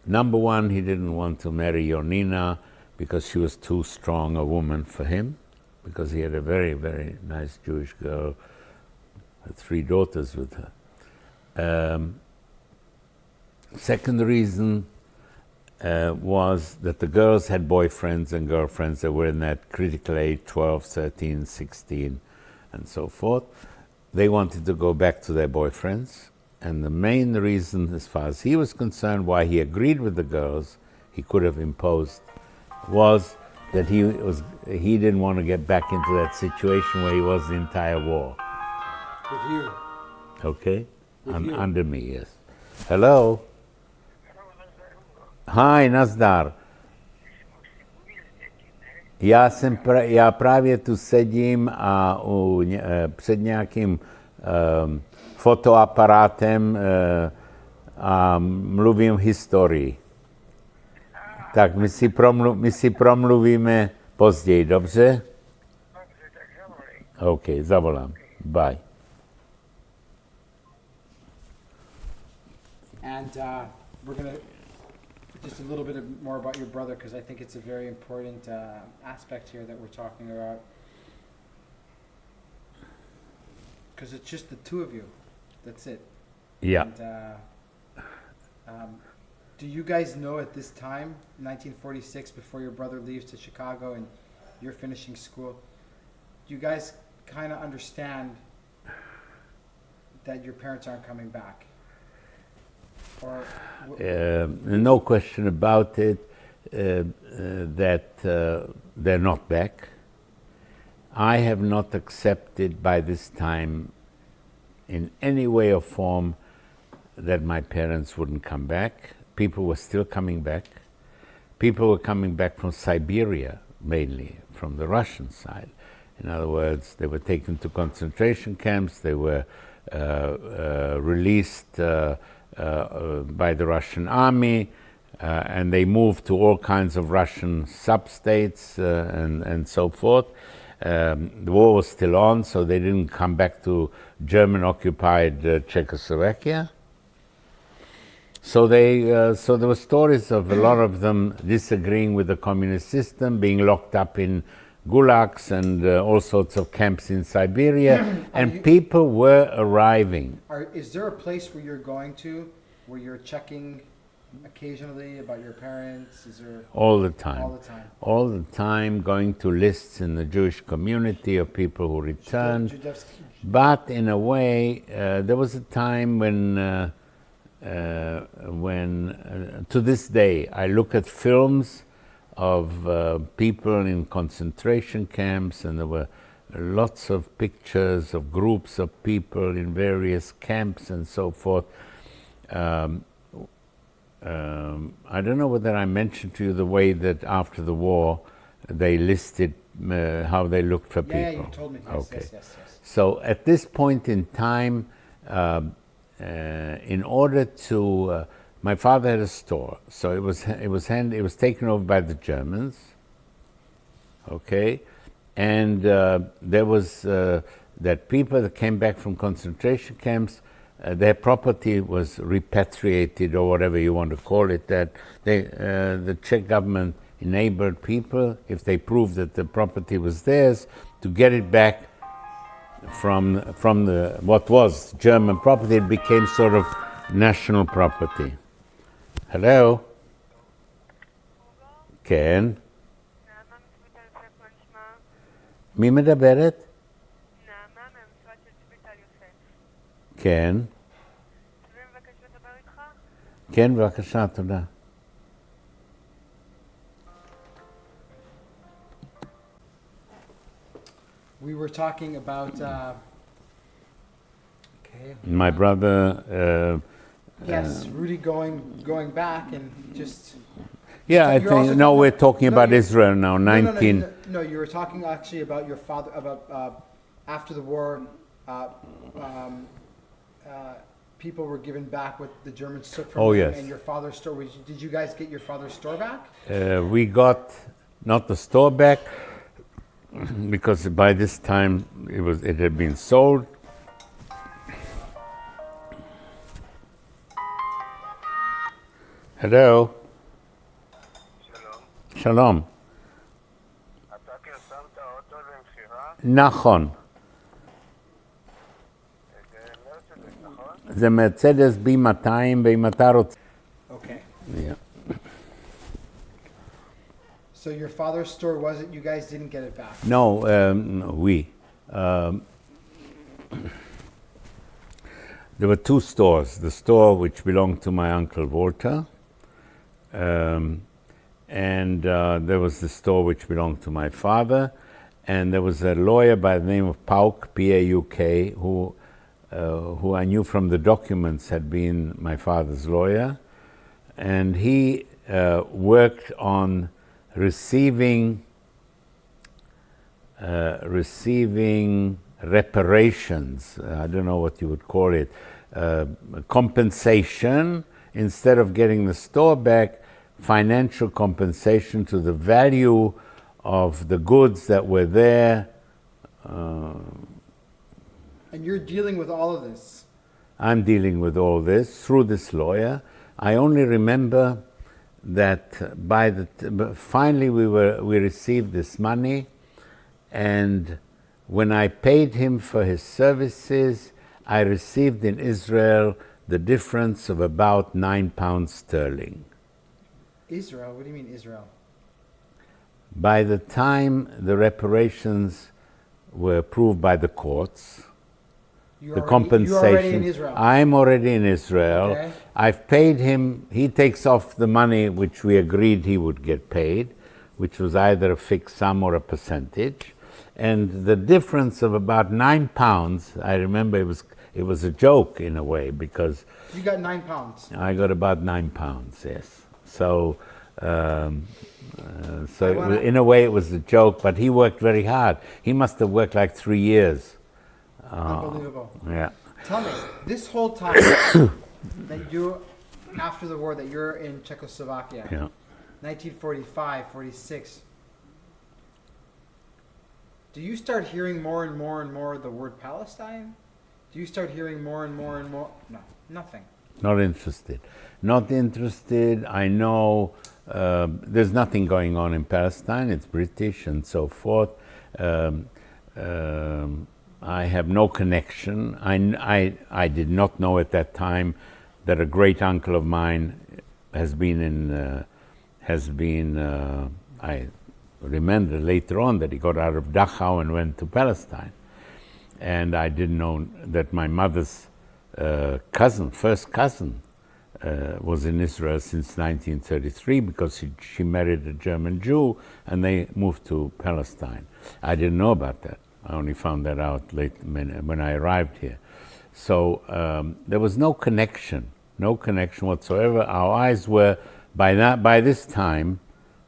Number 1, he didn't want to marry Yonina because she was too strong a woman for him, because he had a very, very nice Jewish girl, had 3 daughters with her. Second reason was that the girls had boyfriends and girlfriends that were in that critical age, 12, 13, 16, and so forth. They wanted to go back to their boyfriends, and the main reason, as far as he was concerned, why he agreed with the girls, he could have imposed, was that he didn't want to get back into that situation where he was the entire war. With you. Okay? With you. Under me, yes. Hello? Hi, nazdar. Já právě tu sedím a před nějakým fotoaparátem a mluvím historii. Tak my si promluvíme později, dobře? Dobře, tak zavolej. OK, zavolám. Bye. And we're going to just a little bit more about your brother, because I think it's a very important aspect here that we're talking about. Because it's just the 2 of you. That's it. Yeah. And, do you guys know at this time, 1946, before your brother leaves to Chicago and you're finishing school, do you guys kind of understand that your parents aren't coming back? Or no question about it that they're not back. I have not accepted by this time in any way or form that my parents wouldn't come back. People were still coming back. People were coming back from Siberia, mainly from the Russian side. In other words, they were taken to concentration camps. They were released by the Russian army, and they moved to all kinds of Russian sub-states and so forth. The war was still on, so they didn't come back to German-occupied Czechoslovakia. So there were stories of a lot of them disagreeing with the communist system, being locked up in gulags and all sorts of camps in Siberia, and people were arriving. Is there a place where you're going to, where you're checking occasionally about your parents? Is there all the time? All the time. All the time, going to lists in the Jewish community of people who returned. But in a way, there was a time when to this day, I look at films of people in concentration camps, and there were lots of pictures of groups of people in various camps and so forth. I don't know whether I mentioned to you the way that after the war they listed how they looked for people. Yeah, you told me. Yes, okay. Yes. So at this point in time, in order to, my father had a store, so it was taken over by the Germans. Okay, and there was that people that came back from concentration camps, their property was repatriated, or whatever you want to call it. That the Czech government enabled people, if they proved that the property was theirs, to get it back from the what was German property. It became sort of national property. Hello? כן. מי מדברת? נעמה מהמשרד של צביקה יוסף. כן. צבי מבקש לדבר איתך? כן, בבקשה, תודה. We were talking about My brother. Yes, Rudy going back and just. Yeah, I think no. We're talking about Israel now. 19. No, you were talking actually about your father, about after the war. People were given back what the Germans took from them, yes. And your father's store. Did you guys get your father's store back? We got not the store back, because by this time it had been sold. Hello. שלום. אתה פרסמת אוטו למכירה? נכון. זה מרצדס B200, ואם אתה רוצה... Okay. Yeah. So your father's store wasn't, you guys didn't get it back? No, we. There were two stores. The store which belonged to my uncle Walter, and there was the store which belonged to my father, and there was a lawyer by the name of Pooch, P-A-U-K, who I knew from the documents had been my father's lawyer, and he worked on receiving reparations. I don't know what you would call it, compensation. Instead of getting the store back, financial compensation to the value of the goods that were there. And you're dealing with all of this? I'm dealing with all this through this lawyer. I only remember that finally we received this money, and when I paid him for his services, I received in Israel the difference of about £9 sterling. Israel? What do you mean Israel? By the time the reparations were approved by the courts, the compensation. You're already in Israel. I'm already in Israel. Okay. I've paid him. He takes off the money which we agreed he would get paid, which was either a fixed sum or a percentage. And the difference of about £9, I remember it it was a joke in a way, because You got 9 pounds. I got about 9 pounds, yes. So, in a way it was a joke, but he worked very hard. He must have worked like 3 years. Unbelievable. Yeah. Tell me, this whole time that you, after the war, that you're in Czechoslovakia, Yeah. 1945, 46, do you start hearing more and more and more the word Palestine? Do you start hearing more and more and more? No, nothing. Not interested. Not interested. I know there's nothing going on in Palestine. It's British and so forth. I have no connection. I did not know at that time that a great uncle of mine has been I remember later on that he got out of Dachau and went to Palestine. And I didn't know that my mother's first cousin, was in Israel since 1933 because she married a German Jew and they moved to Palestine. I didn't know about that. I only found that out late when I arrived here. So there was no connection whatsoever. Our eyes were, by this time,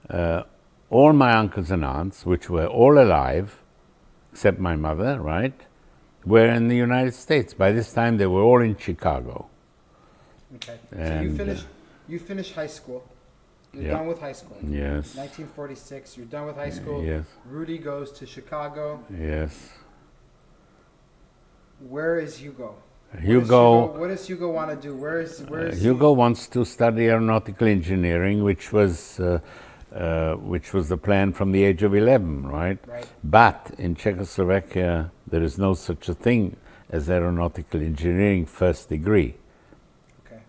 all my uncles and aunts, which were all alive, except my mother, right, were in the United States. By this time, they were all in Chicago. Okay. And, so you finish high school. You're yeah. done with high school. Yes. 1946, you're done with high school. Yes. Rudy goes to Chicago. Yes. Where is Hugo? What does Hugo want to do? Where is Hugo wants to study aeronautical engineering, which was the plan from the age of 11, right? Right. But in Czechoslovakia, there is no such a thing as aeronautical engineering first degree. Okay.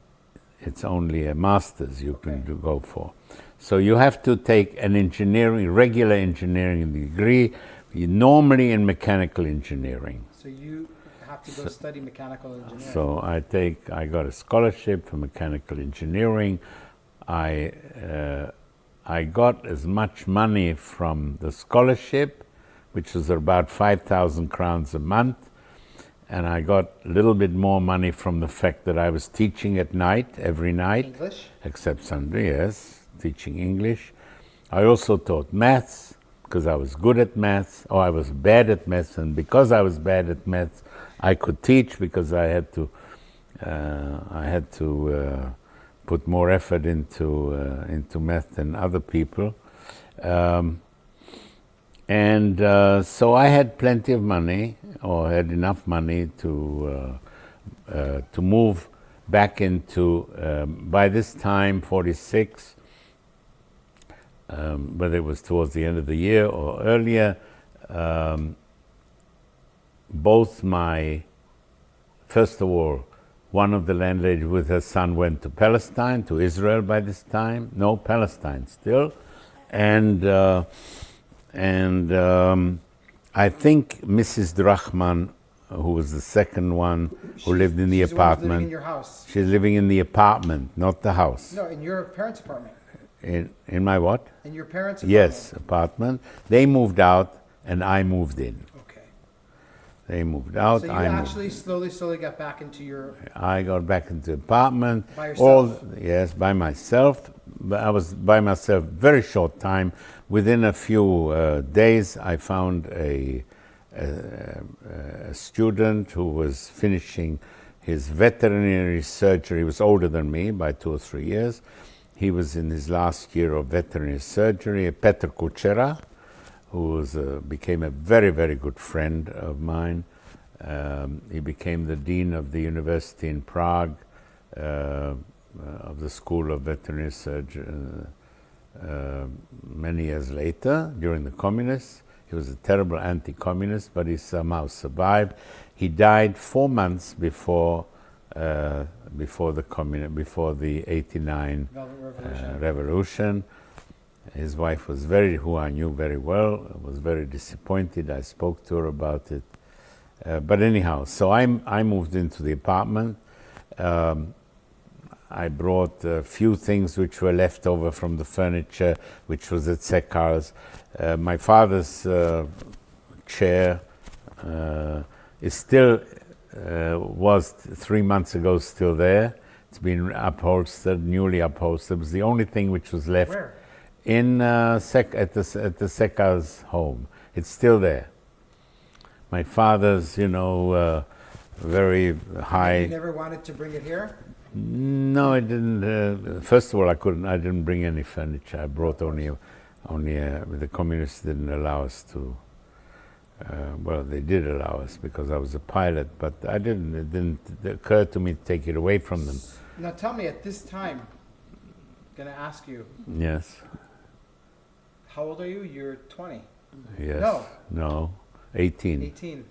It's only a master's you can go for. So you have to take an regular engineering degree, normally in mechanical engineering. So you have to go study mechanical engineering. So I got a scholarship for mechanical engineering. I got as much money from the scholarship, which was about 5,000 crowns a month, and I got a little bit more money from the fact that I was teaching at night, every night. English? Except Sunday, yes, teaching English. I also taught maths, because I was good at maths, or I was bad at maths, and because I was bad at maths, I could teach because I had to put more effort into math than other people, so I had plenty of money, or had enough money to move back into. By this time, 46, whether it was towards the end of the year or earlier, first of all, one of the landladies with her son went to Palestine, to Israel by this time. No, Palestine still. And I think Mrs. Drachman, who was the second one who lived in the apartment. Living in your house. She's living in the apartment, not the house. No, in your parents' apartment. In my what? In your parents' apartment. Yes, apartment. They moved out and I moved in. Okay. They moved out. So you actually slowly got back into your... I got back into the apartment. By yourself? Yes, by myself. But I was by myself very short time. Within a few days, I found a student who was finishing his veterinary surgery. He was older than me by 2 or 3 years. He was in his last year of veterinary surgery, Petr Kuchera, who became a very, very good friend of mine. He became the dean of the university in Prague, of the School of Veterinary Surgery, many years later, during the communists. He was a terrible anti-communist, but he somehow survived. He died 4 months before the 89 revolution. His wife was who I knew very well, was very disappointed. I spoke to her about it. But anyhow, so I moved into the apartment. I brought a few things which were left over from the furniture, which was at Sekar's. My father's chair is still was 3 months ago still there. It's been upholstered, newly upholstered. It was the only thing which was left. Where? In at the Sekar's home. It's still there. My father's, very high. You never wanted to bring it here? No, I didn't. First of all, I didn't bring any furniture. I brought only. The communists didn't allow us to. Well, they did allow us because I was a pilot, but I didn't. It didn't occur to me to take it away from them. Now tell me, at this time, I'm going to ask you. Yes. How old are you? You're 20. Yes. No. No. 18. 18.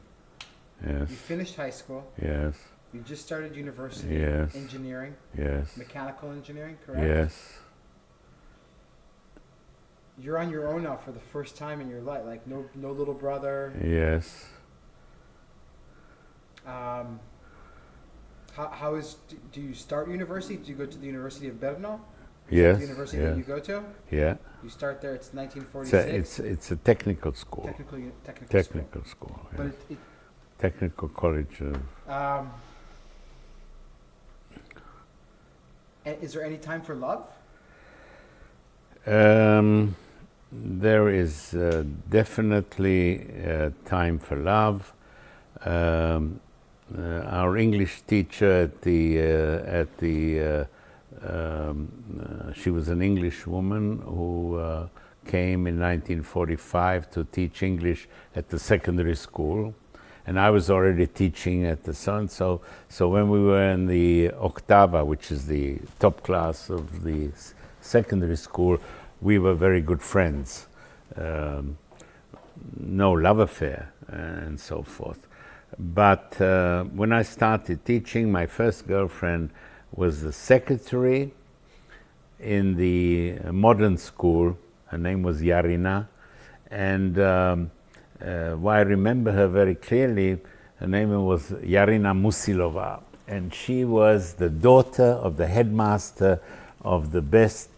Yes. You finished high school. Yes. You just started university. Yes. Engineering. Yes. Mechanical engineering, correct? Yes. You're on your own now for the first time in your life, like no little brother. Yes. How is? Do you start university? Do you go to the University of Brno? Yes. The university yes. that you go to? Yeah. You start there. It's 1946. It's a technical school. Technical school. But Yes. Technical college. Is there any time for love? There is definitely time for love. Our English teacher she was an English woman who came in 1945 to teach English at the secondary school, and I was already teaching at the Sun. So when we were in the Octava, which is the top class of the secondary school, we were very good friends. No love affair and so forth. But when I started teaching, my first girlfriend was the secretary in the modern school. Her name was Yarina. And I remember her very clearly. Her name was Yarina Musilova. And she was the daughter of the headmaster of the best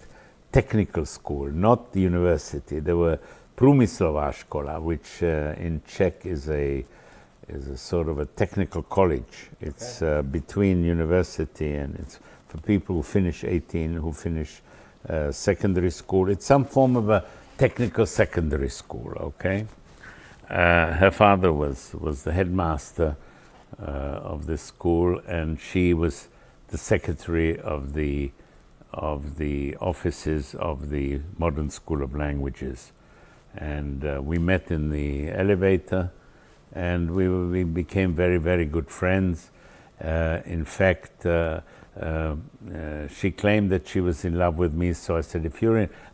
technical school, not the university. There were Průmyslová škola, which in Czech is a sort of a technical college. It's between university, and it's for people who finish 18, who finish secondary school. It's some form of a technical secondary school, okay? Her father was the headmaster of this school, and she was the secretary of the offices of the Modern School of Languages. And we met in the elevator, and we became very, very good friends. In fact, she claimed that she was in love with me, so I said,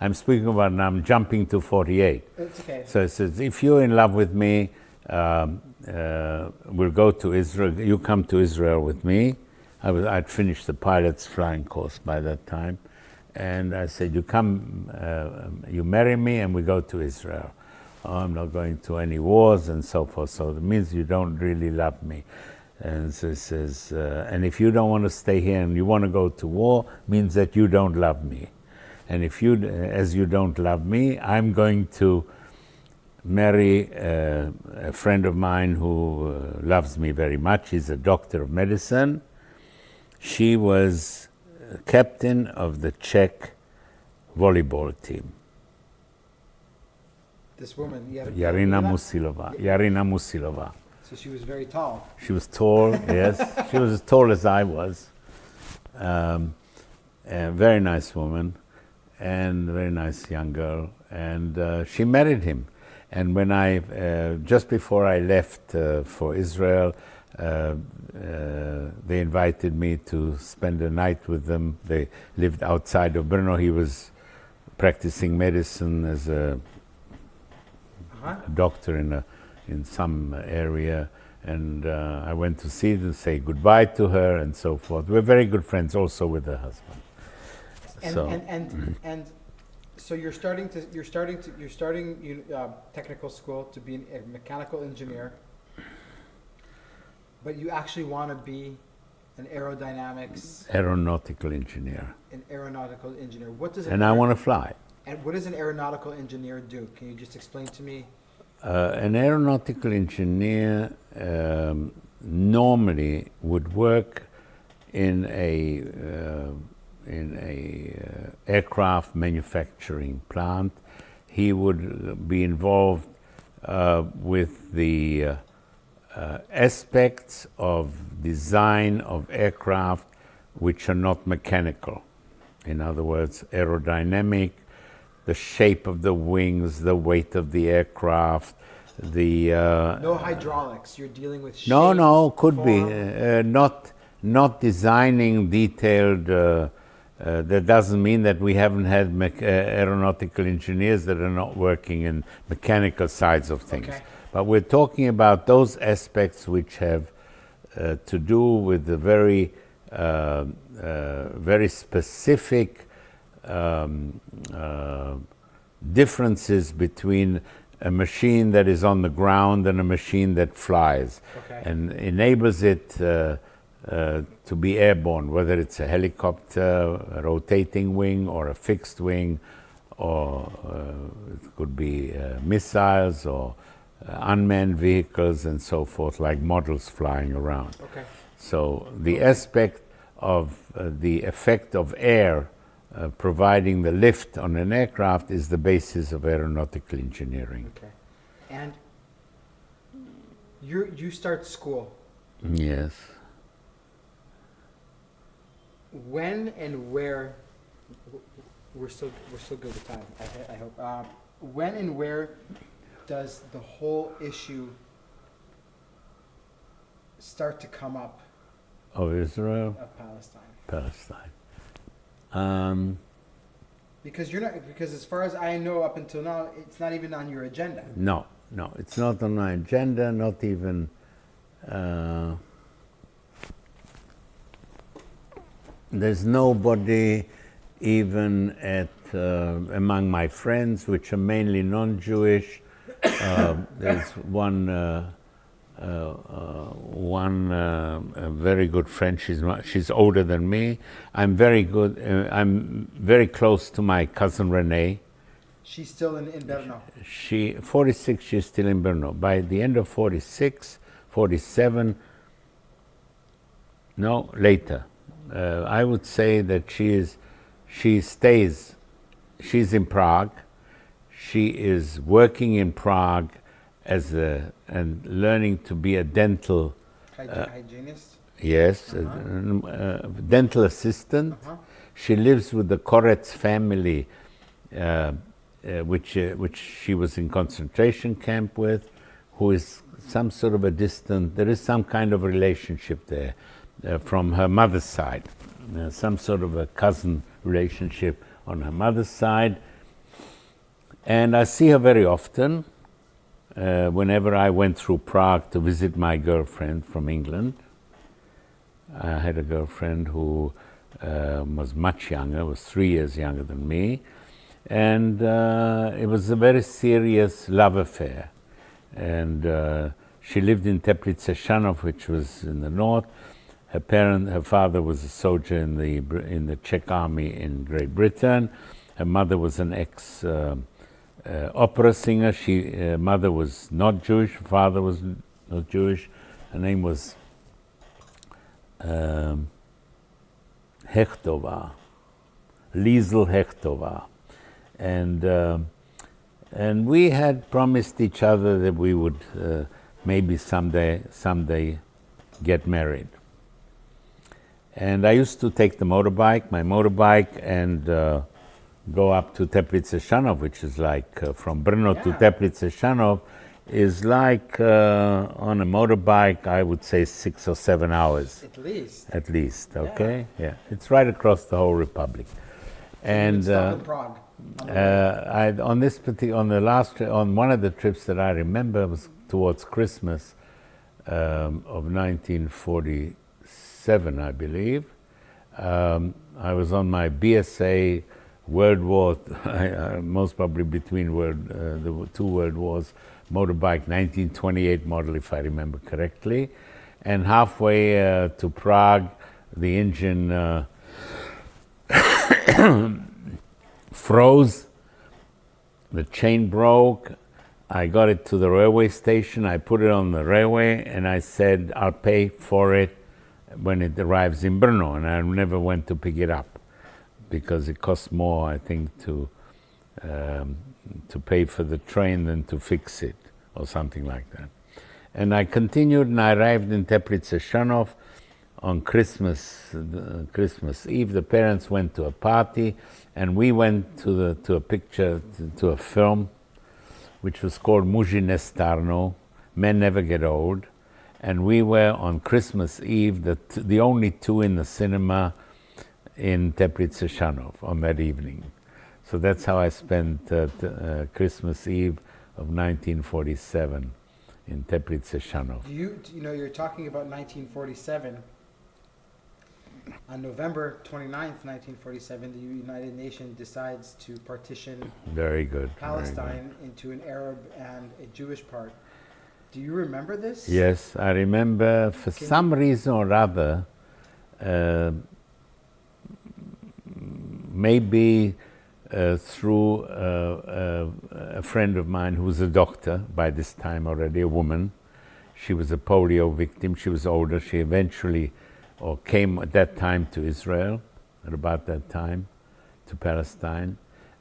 I'm speaking about now, I'm jumping to 48. It's okay. So I said, if you're in love with me, we'll go to Israel, you come to Israel with me. I'd finished the pilot's flying course by that time. And I said, you come, you marry me, and we go to Israel. Oh, I'm not going to any wars and so forth. So it means you don't really love me. And so it says, and if you don't want to stay here and you want to go to war, means that you don't love me. And as you don't love me, I'm going to marry a friend of mine who loves me very much. He's a doctor of medicine. She was captain of the Czech volleyball team. This woman, Yarina Musilova. So she was very tall. She was tall, yes. She was as tall as I was. A very nice woman, and a very nice young girl. And she married him. And when just before I left for Israel, they invited me to spend a night with them. They lived outside of Brno. He was practicing medicine as a doctor in some area, and I went to see them, say goodbye to her, and so forth. We're very good friends also with her husband. And so you're starting technical school to be a mechanical engineer, but you actually want to be an aeronautical engineer. An aeronautical engineer. What does I want to fly. And what does an aeronautical engineer do? Can you just explain to me An aeronautical engineer normally would work in a aircraft manufacturing plant. He would be involved with the aspects of design of aircraft which are not mechanical. In other words, aerodynamic, the shape of the wings, the weight of the aircraft, the... No hydraulics, you're dealing with shape, No, could form. be. Not designing detailed... that doesn't mean that we haven't had aeronautical engineers that are not working in mechanical sides of things. Okay. But we're talking about those aspects which have to do with the very specific differences between a machine that is on the ground and a machine that flies, Okay. and enables it to be airborne, whether it's a helicopter, a rotating wing, or a fixed wing, or it could be missiles or unmanned vehicles and so forth, like models flying around. Okay. So the aspect of the effect of air providing the lift on an aircraft is the basis of aeronautical engineering. Okay. And you start school. Yes. When and where? We're still good with time. I hope. When and where does the whole issue start to come up Of Israel, of Palestine? Palestine. Because as far as I know, up until now, it's not even on your agenda. No, it's not on my agenda, not even... there's nobody even among my friends, which are mainly non-Jewish. There's one very good friend. She's older than me. I'm very close to my cousin Renee. She's still in Brno. 46, she's still in Brno. By the end of 46, 47, no, later. I would say that she's in Prague. She is working in Prague and learning to be a dental Hygienist? Yes, dental assistant. She lives with the Koretz family, which she was in concentration camp with, who is some sort of there is some kind of relationship there from her mother's side, some sort of a cousin relationship on her mother's side. And I see her very often. Whenever I went through Prague to visit my girlfriend from England, I had a girlfriend who was much younger, was 3 years younger than me, and it was a very serious love affair. And she lived in Teplice Shanov, which was in the north. Her father was a soldier in the Czech army in Great Britain. Her mother was an opera singer. Mother was not Jewish, father was not Jewish. Her name was Hechtova, Liesl Hechtova. And we had promised each other that we would maybe someday get married. And I used to take my motorbike, and go up to Teplice Shanov, which is like from Brno to Teplice Shanov, is like on a motorbike, I would say 6 or 7 hours. At least, okay? Yeah. It's right across the whole republic. And in Prague. on one of the trips that I remember was towards Christmas of 1947, I believe. I was on my BSA World War, most probably between the two World Wars, motorbike, 1928 model, if I remember correctly. And halfway to Prague, the engine froze, the chain broke. I got it to the railway station, I put it on the railway, and I said, I'll pay for it when it arrives in Brno, and I never went to pick it up because it costs more, I think, to pay for the train than to fix it, or something like that. And I continued, and I arrived in Teplitz Shanov on Christmas Eve. The parents went to a party, and we went to a film, which was called Muži nestarnou, Men Never Get Old, and we were on Christmas Eve the only two in the cinema in Teplitz Shanov on that evening. So that's how I spent Christmas Eve of 1947 in Teplitz Shanov. You know, you're talking about 1947. On November 29th, 1947, the United Nations decides to partition Very good. Palestine into an Arab and a Jewish part. Do you remember this? Yes, I remember. For some reason or other, maybe through a friend of mine who was a doctor by this time already, a woman. She was a polio victim. She was older. She eventually came at that time to Israel, at about that time, to Palestine.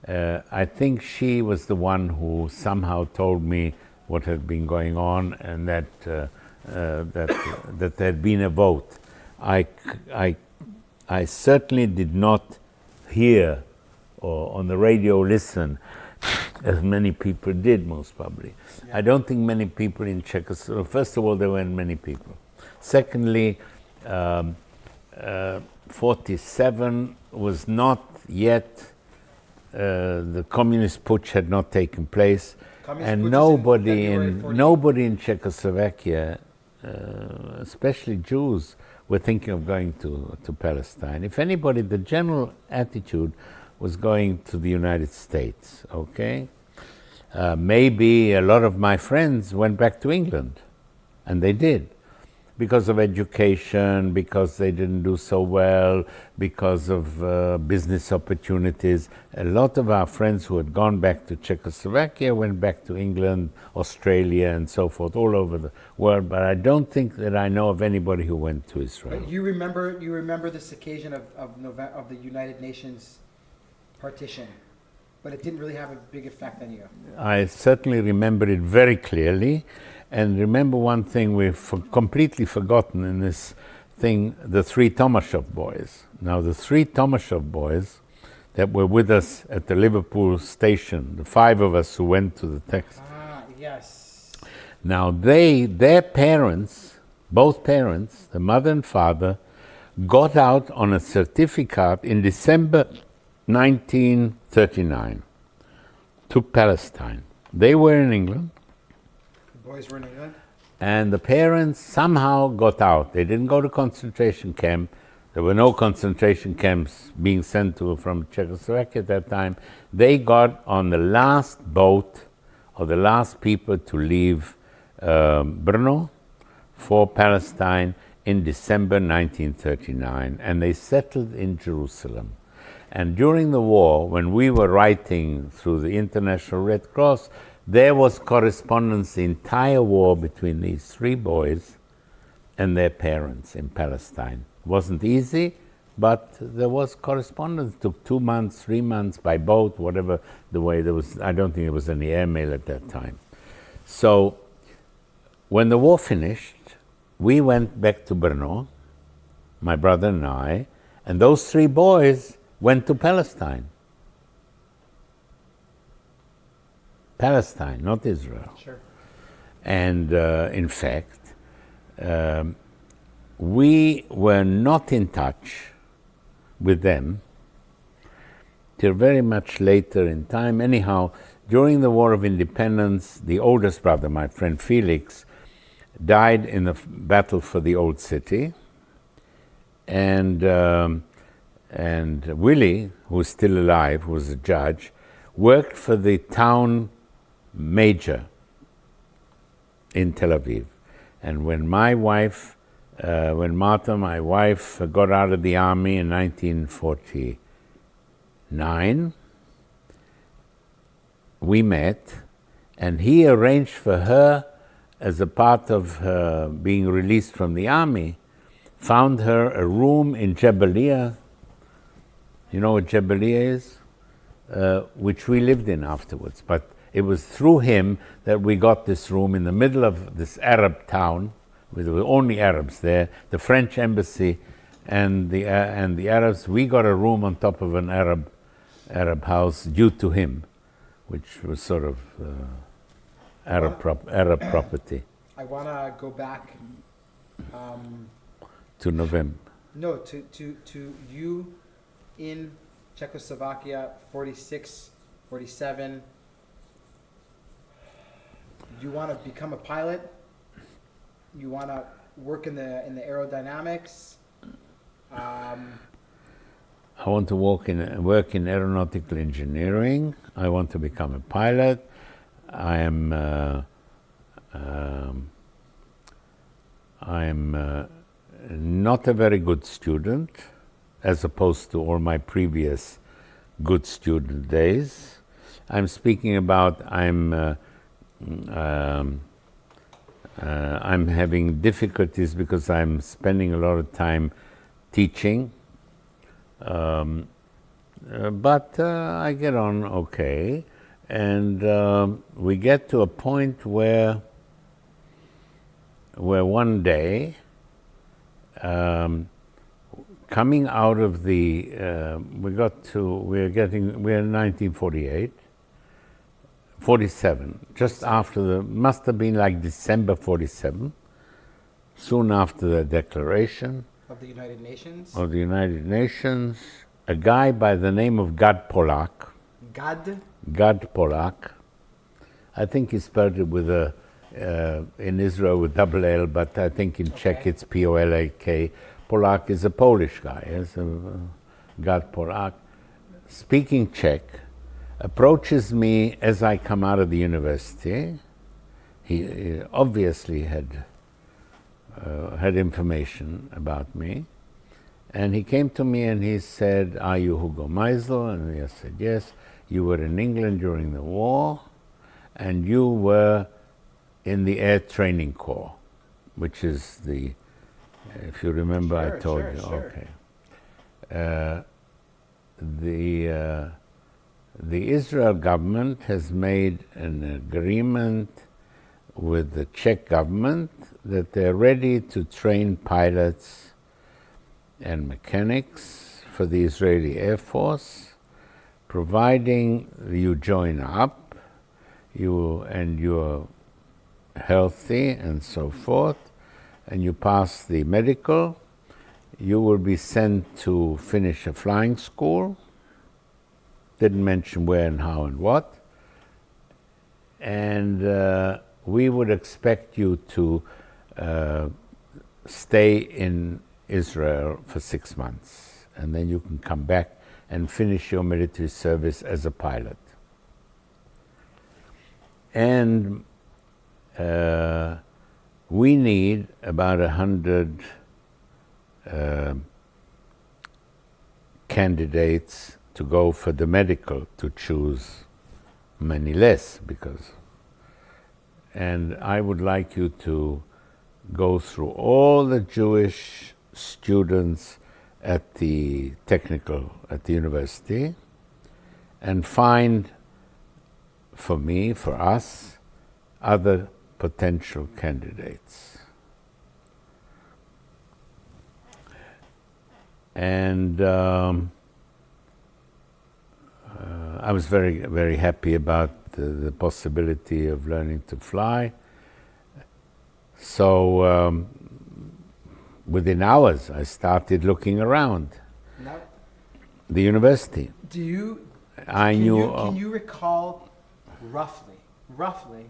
I think she was the one who somehow told me what had been going on, and that there had been a vote. I certainly did not hear or on the radio listen, as many people did, most probably. Yeah. I don't think many people in Czechoslovakia, first of all, there weren't many people. Secondly, 47 was not yet, the communist putsch had not taken place, and nobody in Czechoslovakia, especially Jews, were thinking of going to Palestine. If anybody, the general attitude was going to the United States, okay? Maybe a lot of my friends went back to England, and they did, because of education, because they didn't do so well, because of business opportunities. A lot of our friends who had gone back to Czechoslovakia went back to England, Australia, and so forth, all over the world, but I don't think that I know of anybody who went to Israel. But you remember this occasion of the United Nations partition, but it didn't really have a big effect on you. I certainly remember it very clearly, and remember one thing we've completely forgotten in this thing, the three Tomashov boys. Now the three Tomashov boys that were with us at the Liverpool station, the five of us who went to the Texas. Ah, yes. Now their parents, both parents, the mother and father, got out on a certificate in December 1939 to Palestine. They were in England. The boys were in England? And the parents somehow got out. They didn't go to concentration camp. There were no concentration camps being sent from Czechoslovakia at that time. They got on the last boat, or the last people to leave Brno for Palestine in December 1939, and they settled in Jerusalem. And during the war, when we were writing through the International Red Cross, there was correspondence the entire war between these three boys and their parents in Palestine. It wasn't easy, but there was correspondence. It took 2 months, 3 months by boat, whatever the way there was. I don't think there was any airmail at that time. So when the war finished, we went back to Brno, my brother and I, and those three boys went to Palestine. Palestine, not Israel. Sure. And in fact, we were not in touch with them till very much later in time. Anyhow, during the War of Independence, the oldest brother, my friend Felix, died in the battle for the Old City, and Willie, who's still alive, who was a judge, worked for the town major in Tel Aviv. And when my wife, when Martha, my wife, got out of the army in 1949, we met, And he arranged for her, as a part of her being released from the army, found her a room in Jabalia. You know what Jabalia is? Which we lived in afterwards. But it was through him that we got this room in the middle of this Arab town, where there were only Arabs there, the French embassy and the Arabs. We got a room on top of an Arab house due to him, which was sort of Arab property. I want to go back To November. no to you in Czechoslovakia 46, 47. You want to become a pilot? You want to work in the aerodynamics? I want to work in aeronautical engineering. I want to become a pilot. I am not a very good student, as opposed to all my previous good student days. I'm speaking about I'm having difficulties because I'm spending a lot of time teaching, but I get on okay, and we get to a point where one day, coming out of the, we're in 1948, 47, just after must have been like December 47, soon after the declaration Of the United Nations? of the United Nations, a guy by the name of Gad Polak, I think he spelled it with in Israel with double L, but I think in Czech it's Polak. Polak is a Polish guy, yes, Gad Polak, speaking Czech, approaches me as I come out of the university. He obviously had information about me, and he came to me and he said, "Are you Hugo Marom?" And I said, "Yes." "You were in England during the war, and you were in the Air Training Corps," which is the, if you remember, I told you. Sure. Okay. The Israel government has made an agreement with the Czech government that they're ready to train pilots and mechanics for the Israeli Air Force, providing you join up, you're healthy and so forth, and you pass the medical, you will be sent to finish a flying school. Didn't mention where and how and what. And we would expect you to stay in Israel for 6 months, and then you can come back and finish your military service as a pilot. And we need about 100 candidates to go for the medical, to choose many less, because, and I would like you to go through all the Jewish students at the university, and find for us, other potential candidates. And I was very, very happy about the possibility of learning to fly. So within hours, I started looking around Now, the university. can you recall roughly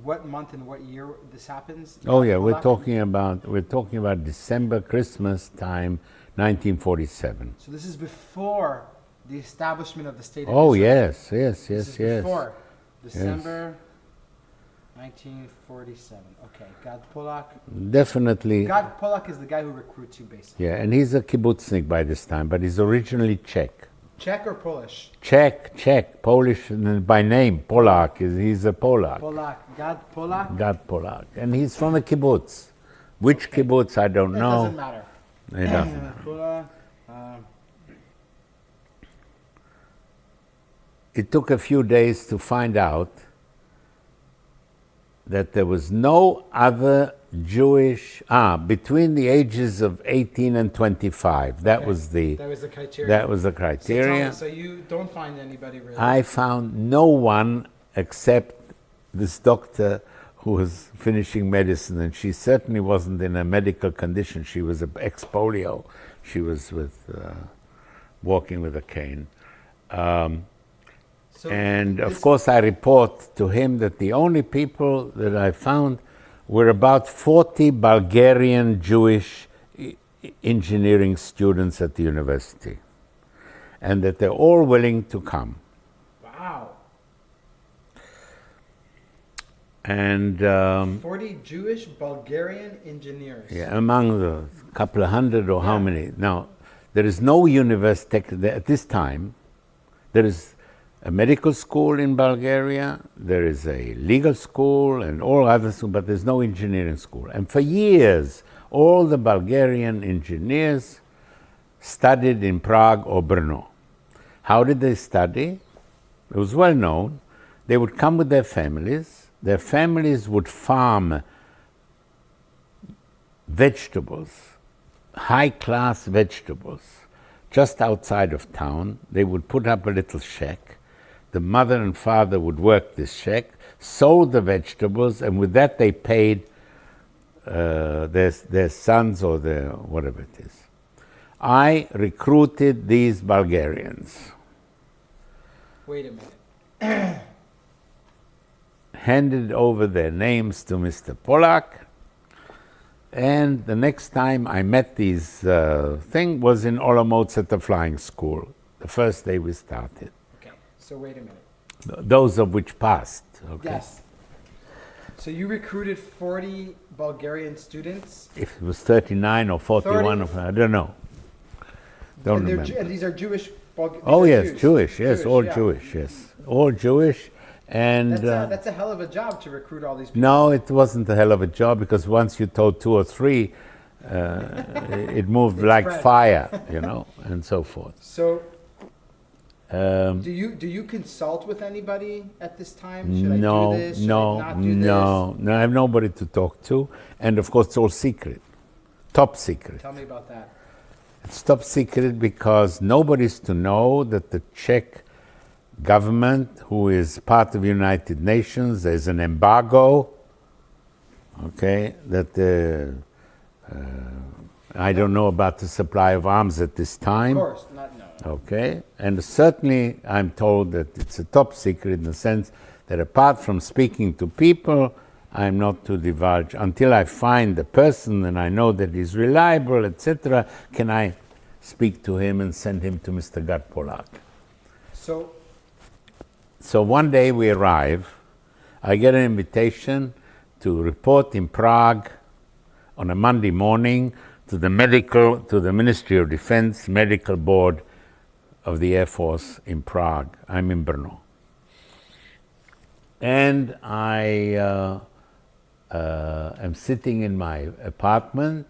what month and what year this happens? Oh yeah, we're talking about December, Christmas time, 1947. So this is before the establishment of the state of Oh Israel. yes. This is before December 1947. Okay, Gad Polak. Definitely. Gad Polak is the guy who recruits you, basically. Yeah, and he's a kibbutznik by this time, but he's originally Czech. Czech or Polish? Czech, Polish by name, Polak. He's a Polak. Polak. Gad Polak? Gad Polak. And he's from a kibbutz. Which kibbutz, I don't It know. doesn't matter. It doesn't. Polak. It took a few days to find out that there was no other Jewish, between the ages of 18 and 25. That was the criteria. That was the criteria. So you don't find anybody really? I found no one except this doctor who was finishing medicine, and she certainly wasn't in a medical condition. She was an ex-polio. She was walking with a cane. And of course I report to him that the only people that I found were about 40 Bulgarian Jewish engineering students at the university, and that they're all willing to come. Wow. And 40 Jewish Bulgarian engineers. yeah, among the couple of hundred or how many. Now, there is no university at this time. There is a medical school in Bulgaria, there is a legal school and all other schools, but there's no engineering school. And for years, all the Bulgarian engineers studied in Prague or Brno. How did they study? It was well known. They would come with their families would farm vegetables, high-class vegetables, just outside of town. They would put up a little shack. The mother and father would work this shack, sold the vegetables, and with that they paid their sons or their whatever it is. I recruited these Bulgarians. Wait a minute. Handed over their names to Mr. Polak, and the next time I met these thing was in Olomouc at the flying school, the first day we started. So wait a minute. Those of which passed. Okay. Yes. So you recruited 40 Bulgarian students? If it was 39 or 41, I don't know. Don't remember. And these are Jewish Bulgarians? Oh yes, Jewish, yes, all Jewish, yes. All Jewish. And that's a hell of a job to recruit all these people. no, it wasn't a hell of a job, because once you told 2 or 3, it moved like spread. fire, and so forth. So do you consult with anybody at this time? Should I do this? Should I not do this? No, I have nobody to talk to, and of course it's all secret, top secret. Tell me about that. It's top secret because nobody's to know that the Czech government, who is part of the United Nations, there's an embargo, okay, that I don't know about the supply of arms at this time. Of course, no. Okay, and certainly I'm told that it's a top secret in the sense that apart from speaking to people, I'm not to divulge until I find the person and I know that he's reliable, etc. Can I speak to him and send him to Mr. Gad Polak? So one day we arrive, I get an invitation to report in Prague on a Monday morning to the Ministry of Defense Medical Board of the Air Force in Prague. I'm in Brno. And I am sitting in my apartment,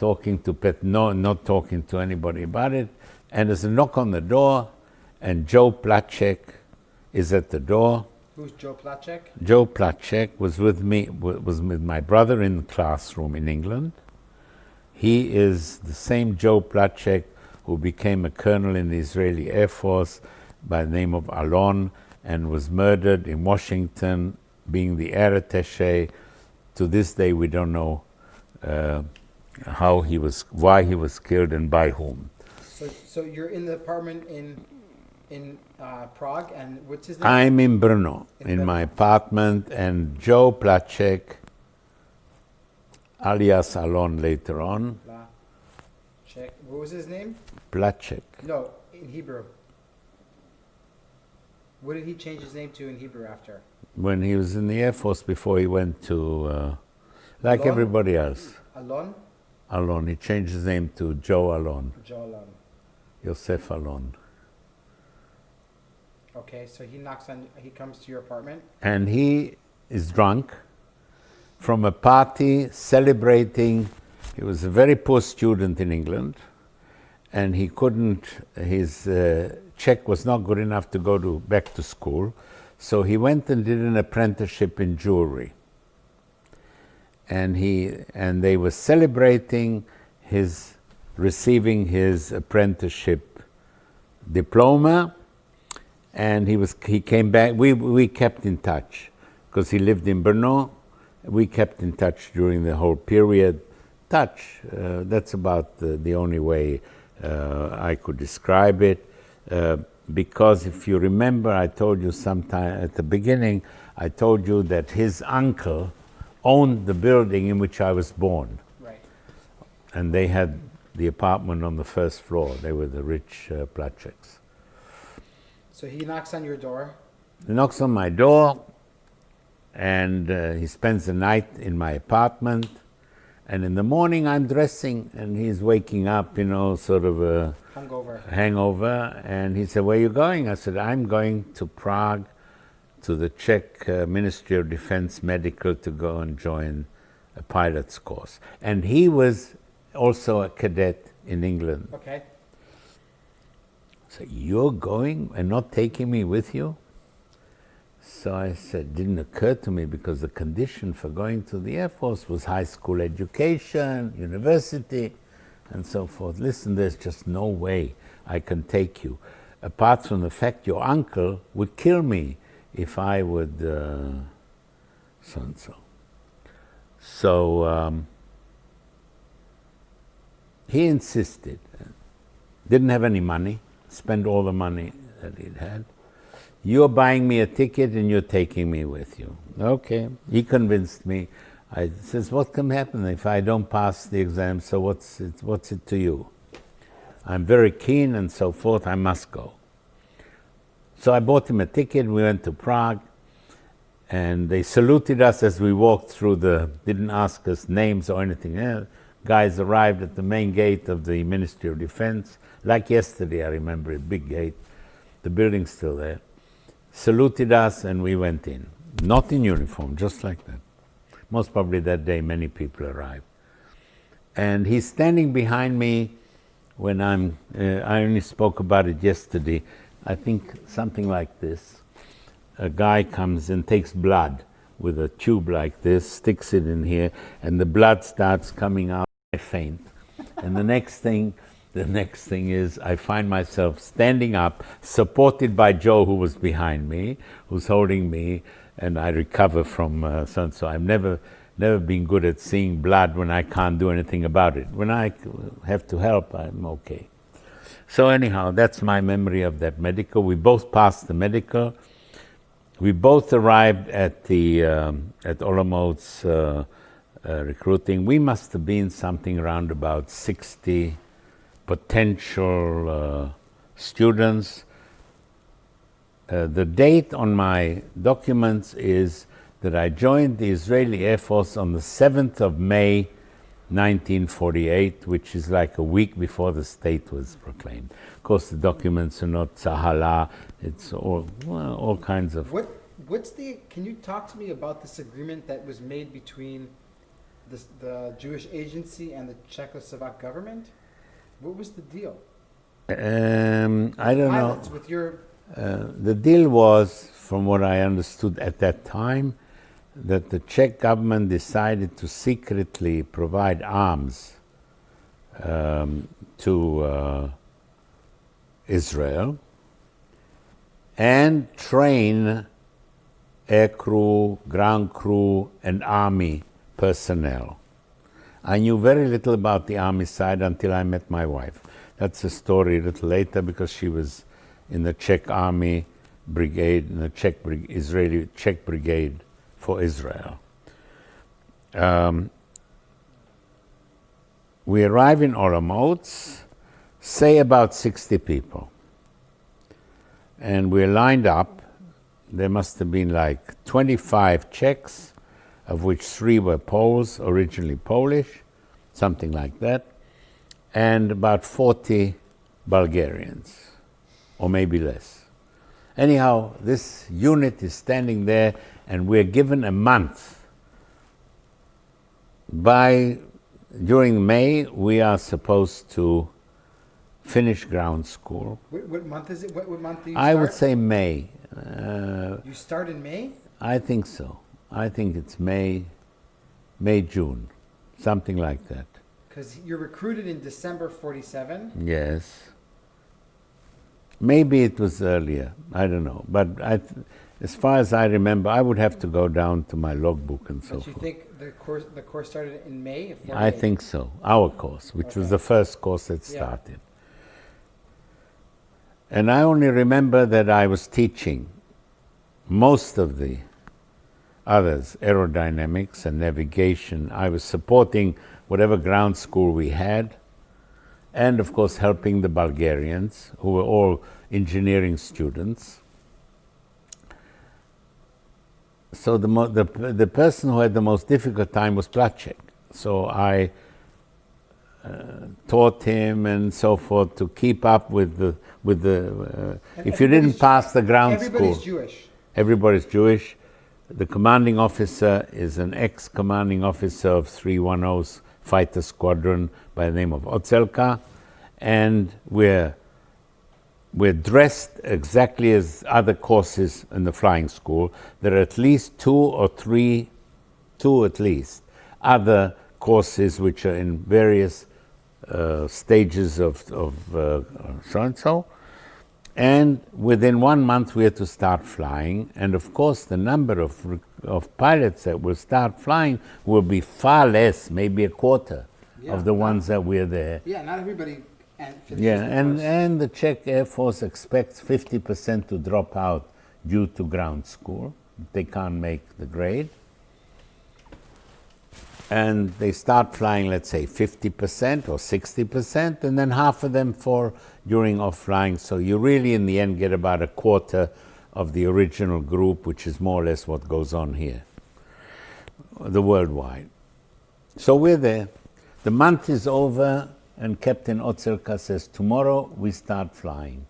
not talking to anybody about it, and there's a knock on the door, and Joe Placek is at the door. Who's Joe Placek? Joe Placek was with my brother in the classroom in England. He is the same Joe Placek who became a colonel in the Israeli Air Force by the name of Alon and was murdered in Washington, being the air attaché. To this day, we don't know why he was killed and by whom. So you're in the apartment in Prague, and what's his name? I'm in Brno, in my apartment, and Joe Placek, alias Alon later on. What was his name? Placek. No, in Hebrew. What did he change his name to in Hebrew after? When he was in the Air Force before he went to, like Alon? everybody else. Alon? Alon. He changed his name to Joe Alon. Joe Alon. Yosef Alon. Okay, so he comes to your apartment. And he is drunk from a party celebrating. He was a very poor student in England, and he couldn't, his Czech was not good enough to go back to school, so he went and did an apprenticeship in jewelry. And they were celebrating receiving his apprenticeship diploma, and he came back. We kept in touch because he lived in Brno. We kept in touch during the whole period. That's about the only way I could describe it. Because if you remember, I told you sometime at the beginning, I told you that his uncle owned the building in which I was born. Right. And they had the apartment on the first floor. They were the rich Placheks. So he knocks on your door. He knocks on my door, and he spends the night in my apartment. And in the morning I'm dressing, and he's waking up, sort of a hangover. And he said, "Where are you going?" I said, "I'm going to Prague, to the Czech Ministry of Defense Medical to go and join a pilot's course." And he was also a cadet in England. Okay. So, "You're going and not taking me with you?" So I said, didn't occur to me, because the condition for going to the Air Force was high school education, university, and so forth. "Listen, there's just no way I can take you. Apart from the fact your uncle would kill me if I would so-and-so." So he insisted. Didn't have any money, spent all the money that he'd had. "You're buying me a ticket and you're taking me with you." Okay, he convinced me. I says, "What can happen if I don't pass the exam? So what's it to you? I'm very keen," and so forth. "I must go." So I bought him a ticket. We went to Prague, and they saluted us as we walked through didn't ask us names or anything else. Guys arrived at the main gate of the Ministry of Defense, like yesterday, I remember it, big gate. The building's still there. Saluted us, and we went in. Not in uniform, just like that. Most probably that day many people arrived. And he's standing behind me when I only spoke about it yesterday, I think something like this. A guy comes and takes blood with a tube like this, sticks it in here, and the blood starts coming out. I faint. And the next thing is I find myself standing up, supported by Joe, who was behind me, who's holding me, and I recover from so-and-so. I've never been good at seeing blood when I can't do anything about it. When I have to help, I'm okay. So anyhow, that's my memory of that medical. We both passed the medical. We both arrived at Olomouc's recruiting. We must have been something around about 60 potential students. The date on my documents is that I joined the Israeli Air Force on the 7th of May, 1948, which is like a week before the state was proclaimed. Of course, the documents are not Sahala. It's all kinds of... Can you talk to me about this agreement that was made between the Jewish agency and the Czechoslovak government? What was the deal? I don't know. With your... the deal was, from what I understood at that time, that the Czech government decided to secretly provide arms to Israel and train air crew, ground crew, and army personnel. I knew very little about the army side until I met my wife. That's a story a little later, because she was in the Czech army brigade, in the Israeli Czech brigade for Israel. We arrive in Olomouc, say about 60 people. And we're lined up. There must have been like 25 Czechs, of which 3 were Poles, originally Polish, something like that, and about 40 Bulgarians, or maybe less. Anyhow, this unit is standing there, and we're given a month. During May, we are supposed to finish ground school. What month is it? What month do you start? I would say May. You start in May? I think so. I think it's May, June, something like that. Because you're recruited in December 47. Yes. Maybe it was earlier. I don't know. But as far as I remember, I would have to go down to my logbook and so But you forth. think the course started in May of 48? I think so. Our course, which was Okay. the first course that Yeah. started. And I only remember that I was teaching most of the others, aerodynamics and navigation. I was supporting whatever ground school we had, and of course helping the Bulgarians, who were all engineering students. So the person who had the most difficult time was Placek. So I taught him and so forth to keep up with the if you didn't pass the ground school. Everybody's Jewish. Everybody's Jewish. The commanding officer is an ex-commanding officer of 310's fighter squadron by the name of Otzelka, and we're dressed exactly as other courses in the flying school. There are at least two at least, other courses which are in various stages of so-and-so. And within 1 month we had to start flying, and of course the number of pilots that will start flying will be far less, maybe a quarter of the ones that were there. Yeah, not everybody finishes Yeah, the course. and the Czech Air Force expects 50% to drop out due to ground school. They can't make the grade. And they start flying, let's say, 50% or 60%, and then half of them for during off flying. So you really, in the end, get about a quarter of the original group, which is more or less what goes on here, the worldwide. So we're there. The month is over, and Captain Otzelka says, tomorrow we start flying.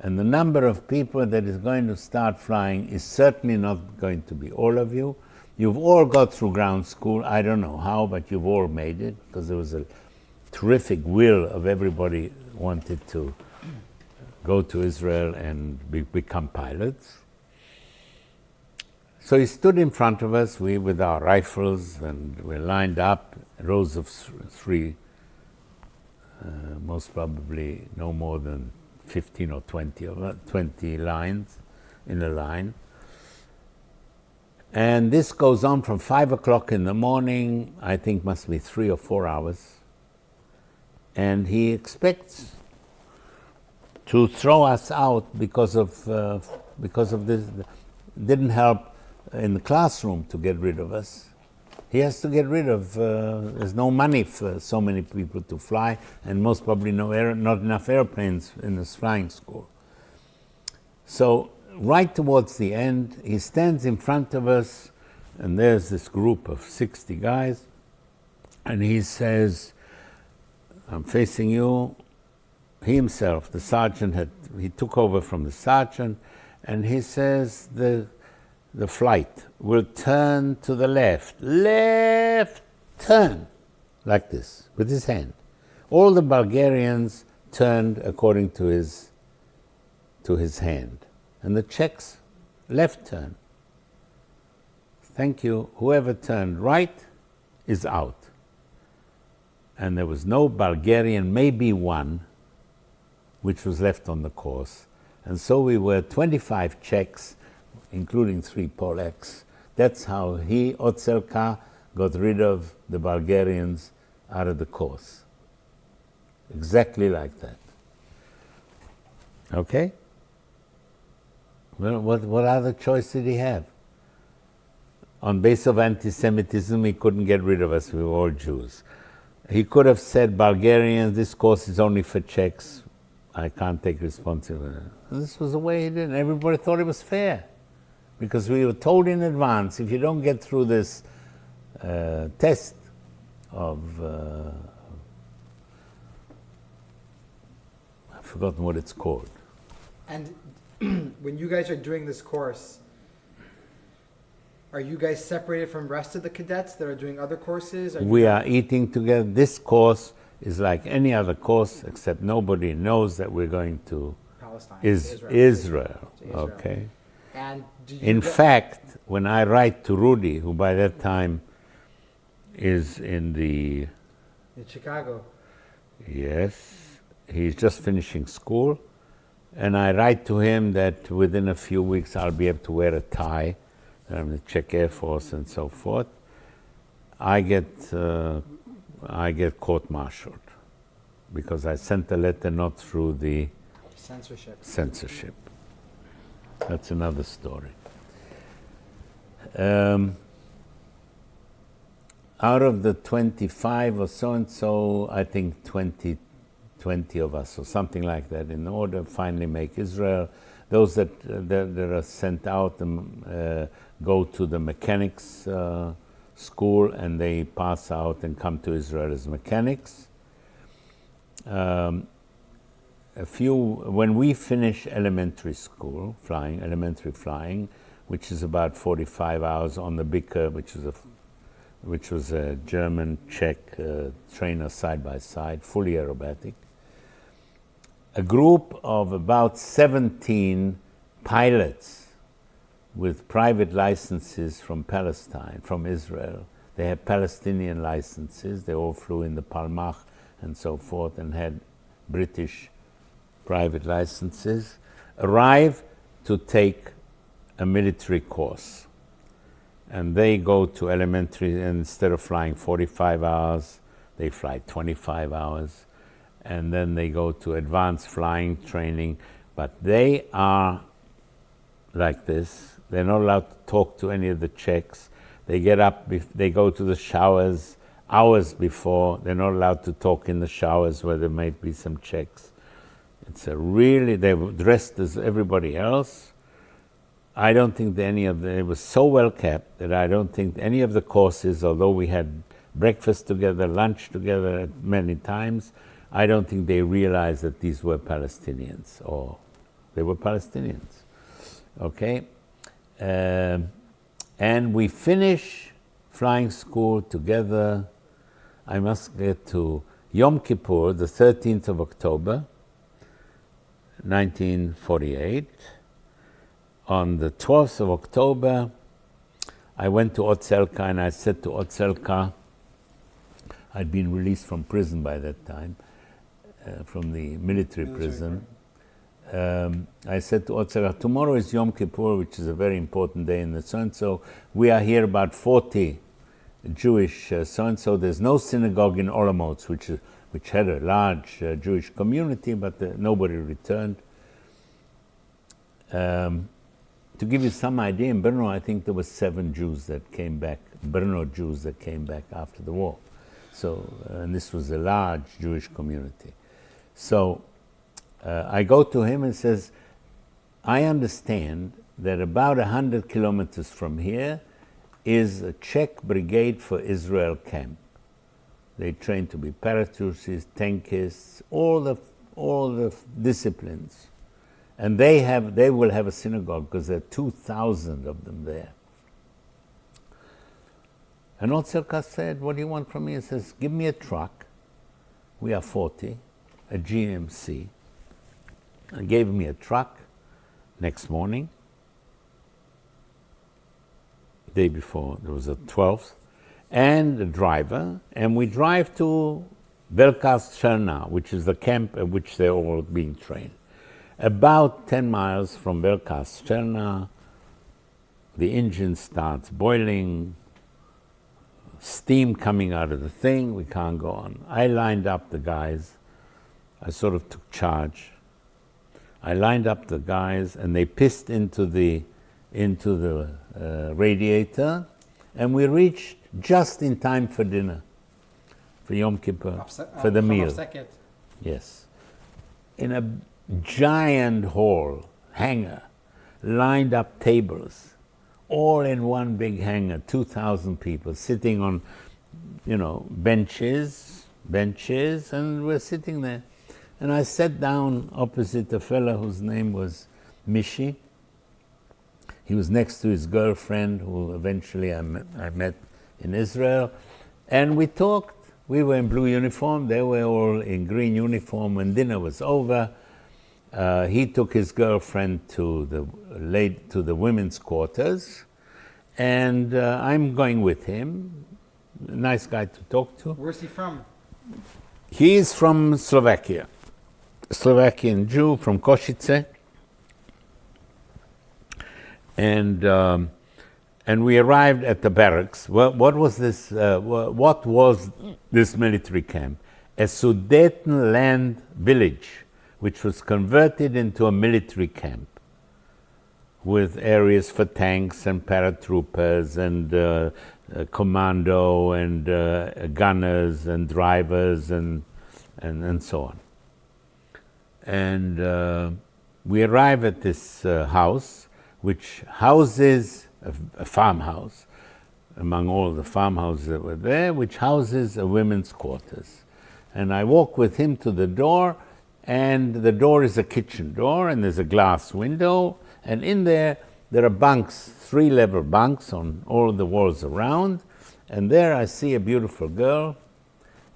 And the number of people that is going to start flying is certainly not going to be all of you. You've all got through ground school. I don't know how, but you've all made it, because there was a terrific will of everybody wanted to go to Israel and become pilots. So he stood in front of us, we with our rifles, and we're lined up, rows of three, most probably no more than 15 or 20 lines in a line. And this goes on from 5 o'clock in the morning, I think must be 3 or 4 hours. And he expects to throw us out because of this. Didn't help in the classroom to get rid of us. He has to get rid of, there's no money for so many people to fly, and most probably not enough airplanes in this flying school. So right towards the end, he stands in front of us, and there's this group of 60 guys, and he says, I'm facing you. He himself, the sergeant, he took over from the sergeant, and he says, the flight will turn to the left. Left turn, like this, with his hand. All the Bulgarians turned according to his hand. And the Czechs, left turn. Thank you. Whoever turned right is out. And there was no Bulgarian, maybe one, which was left on the course. And so we were 25 Czechs, including 3 Polacks. That's how he, Otzelka, got rid of the Bulgarians out of the course. Exactly like that. Okay? Well, what other choice did he have? On base of anti-Semitism, he couldn't get rid of us. We were all Jews. He could have said, Bulgarians, this course is only for Czechs. I can't take responsibility. This was the way he did it. Everybody thought it was fair. Because we were told in advance, if you don't get through this test of, I've forgotten what it's called. And when you guys are doing this course, are you guys separated from the rest of the cadets that are doing other courses? We are eating together. This course is like any other course, except nobody knows that we're going to Palestine, Israel. To Israel. Okay. And do you In fact, when I write to Rudy, who by that time is in Chicago. Yes, he's just finishing school, and I write to him that within a few weeks I'll be able to wear a tie. I'm the Czech Air Force and so forth. I get court-martialed because I sent a letter not through the censorship. That's another story. Out of the 25 or so, I think 20 of us or something like that, in order to finally make Israel. Those that are sent out go to the mechanics school, and they pass out and come to Israel as mechanics. When we finish elementary school, elementary flying, which is about 45 hours on the Bicker, which was a German-Czech trainer side by side, fully aerobatic. A group of about 17 pilots with private licenses from Palestine, from Israel. They had Palestinian licenses. They all flew in the Palmach and so forth and had British private licenses, arrive to take a military course. And they go to elementary, and instead of flying 45 hours, they fly 25 hours. And then they go to advanced flying training. But they are like this. They're not allowed to talk to any of the Czechs. They get up, they go to the showers hours before. They're not allowed to talk in the showers where there might be some Czechs. They were dressed as everybody else. I don't think that it was so well kept that I don't think any of the courses, although we had breakfast together, lunch together many times, I don't think they realized that these were Palestinians, or they were Palestinians. Okay? And we finish flying school together. I must get to Yom Kippur, the 13th of October, 1948. On the 12th of October, I went to Otzelka, and I said to Otzelka, I'd been released from prison by that time, from the military prison. I said to Otzelka, tomorrow is Yom Kippur, which is a very important day in the so-and-so. We are here about 40 Jewish so-and-so. There's no synagogue in Olomouc, which had a large Jewish community, but nobody returned. To give you some idea, in Brno, I think there were 7 Jews that came back, Brno Jews that came back after the war. So, and this was a large Jewish community. So, I go to him and says, I understand that about 100 kilometers from here is a Czech Brigade for Israel camp. They train to be parachutists, tankists, all the disciplines. And they will have a synagogue because there are 2,000 of them there. And Otzelka said, what do you want from me? He says, give me a truck. We are 40, a GMC. And gave me a truck next morning. Day before, there was a 12th, and a driver, and we drive to Velká Strelna, which is the camp at which they're all being trained. About 10 miles from Velká Strelna, the engine starts boiling, steam coming out of the thing, we can't go on. I lined up the guys, I sort of took charge. I lined up the guys, and they pissed into the radiator, and we reached just in time for dinner, for Yom Kippur, for the meal. Yes. In a giant hall, hangar, lined up tables, all in one big hangar, 2,000 people sitting on, benches, and we're sitting there. And I sat down opposite a fellow whose name was Mishi. He was next to his girlfriend, who eventually I met in Israel. And we talked. We were in blue uniform. They were all in green uniform. When dinner was over, he took his girlfriend to the women's quarters. And I'm going with him. Nice guy to talk to. Where's he from? He is from Slovakia. Slovakian Jew from Košice. And we arrived at the barracks. What was this military camp? A Sudetenland village, which was converted into a military camp with areas for tanks and paratroopers and commando and gunners and drivers and so on. And we arrive at this house, which houses a farmhouse, among all the farmhouses that were there, which houses a women's quarters. And I walk with him to the door, and the door is a kitchen door, and there's a glass window, and in there are bunks, 3-level bunks on all the walls around, and there I see a beautiful girl,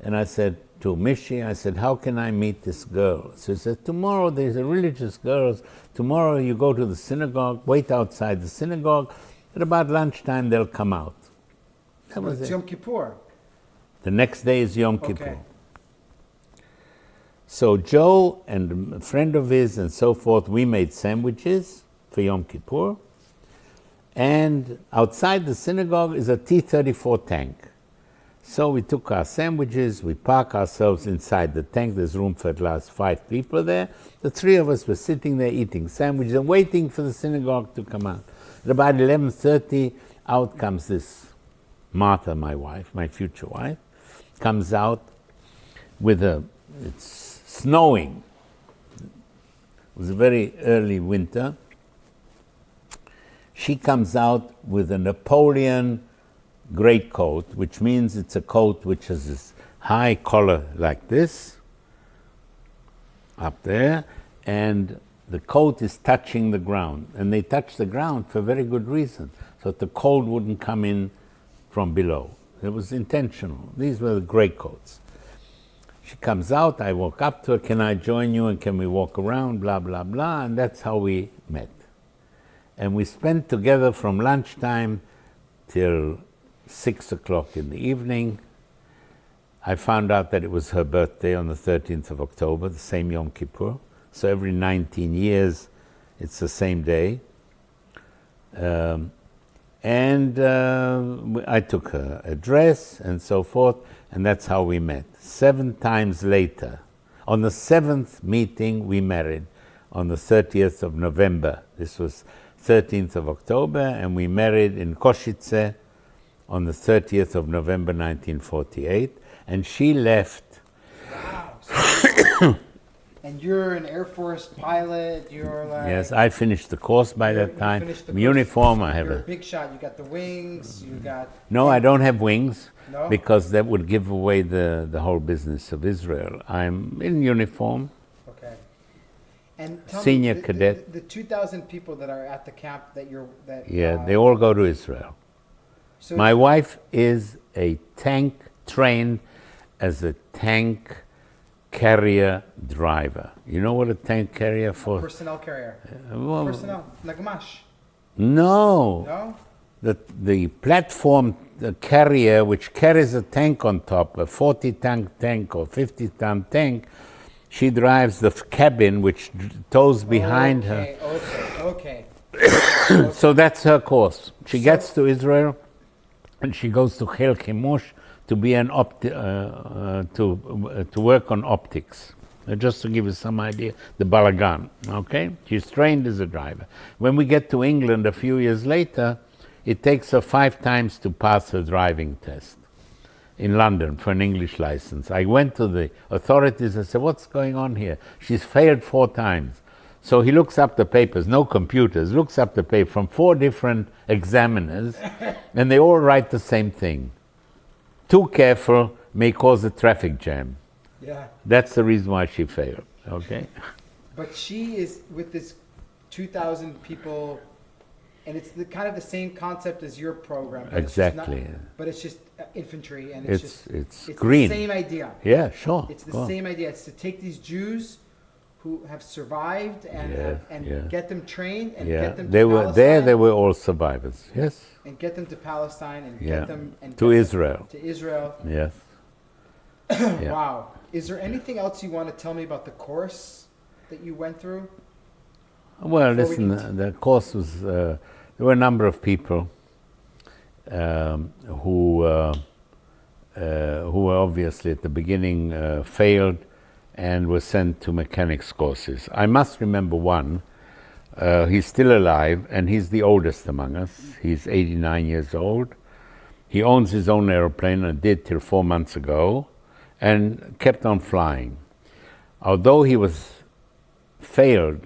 and I said to Mishi, I said, how can I meet this girl? So he said, tomorrow there's a religious girls, tomorrow you go to the synagogue, wait outside the synagogue, at about lunchtime they'll come out. That was It's it. Yom Kippur. The next day is Yom Kippur. Okay. So Joe and a friend of his and so forth, we made sandwiches for Yom Kippur. And outside the synagogue is a T-34 tank. So we took our sandwiches, we park ourselves inside the tank. There's room for at least 5 people there. The 3 of us were sitting there eating sandwiches and waiting for the synagogue to come out. At about 11:30, out comes this Martha, my wife, my future wife, comes out with it's snowing. It was a very early winter. She comes out with a Napoleon greatcoat, which means it's a coat which has this high collar like this, up there, and the coat is touching the ground. And they touch the ground for very good reason, so that the cold wouldn't come in from below. It was intentional. These were the greatcoats. She comes out, I walk up to her, can I join you and can we walk around, blah, blah, blah, and that's how we met. And we spent together from lunchtime till 6 o'clock in the evening. I found out that it was her birthday on the 13th of October, the same Yom Kippur. So every 19 years, it's the same day. I took her address and so forth, and that's how we met. 7 times later, on the 7th meeting, we married on the 30th of November. This was 13th of October, and we married in Košice on the 30th of November 1948, and she left. Wow. And you're an Air Force pilot, you're like... Yes, I finished the course by that time. Uniform, I have You're a big shot, you got the wings, you got... No, I don't have wings, No? because that would give away the whole business of Israel. I'm in uniform. Okay. And tell Senior me, cadet. The 2,000 people that are at the camp that you're... Yeah, they all go to Israel. So My wife is a tank trained as a tank carrier driver. You know what a tank carrier for? personnel carrier. Well, Personnel. Nagmash. no. No? The platform the carrier which carries a tank on top, a 40-ton tank or 50-ton tank, she drives the cabin which tows behind her. Okay. So that's her course. She gets to Israel and she goes to Hel Chimush to be an to work on optics. Just to give you some idea, the balagan, okay? She's trained as a driver. When we get to England a few years later, it takes her 5 times to pass her driving test in London for an English license. I went to the authorities and said, what's going on here? She's failed 4 times. So he looks up the papers, no computers, looks up the paper from 4 different examiners, and they all write the same thing. Too careful may cause a traffic jam. Yeah. That's the reason why she failed, okay? But she is with this 2,000 people, and it's kind of the same concept as your program. But Exactly. It's just but it's just infantry, and It's it's green. the same idea. Yeah, sure. It's the go on. same idea. It's to take these Jews who have survived and Yeah. get them trained and Yeah, get them to they were Palestine, there. They were all survivors. Yes. and get them to Palestine and Yeah. get them and To get Israel. Them to Israel. Yes. Yeah. Wow. Is there anything else you want to tell me about the course that you went through? Well, Before we listen. The course was. There were a number of people who were obviously at the beginning failed and were sent to mechanics courses. I must remember one. He's still alive, and he's the oldest among us. He's 89 years old. He owns his own airplane and did till 4 months ago, and kept on flying. Although he was failed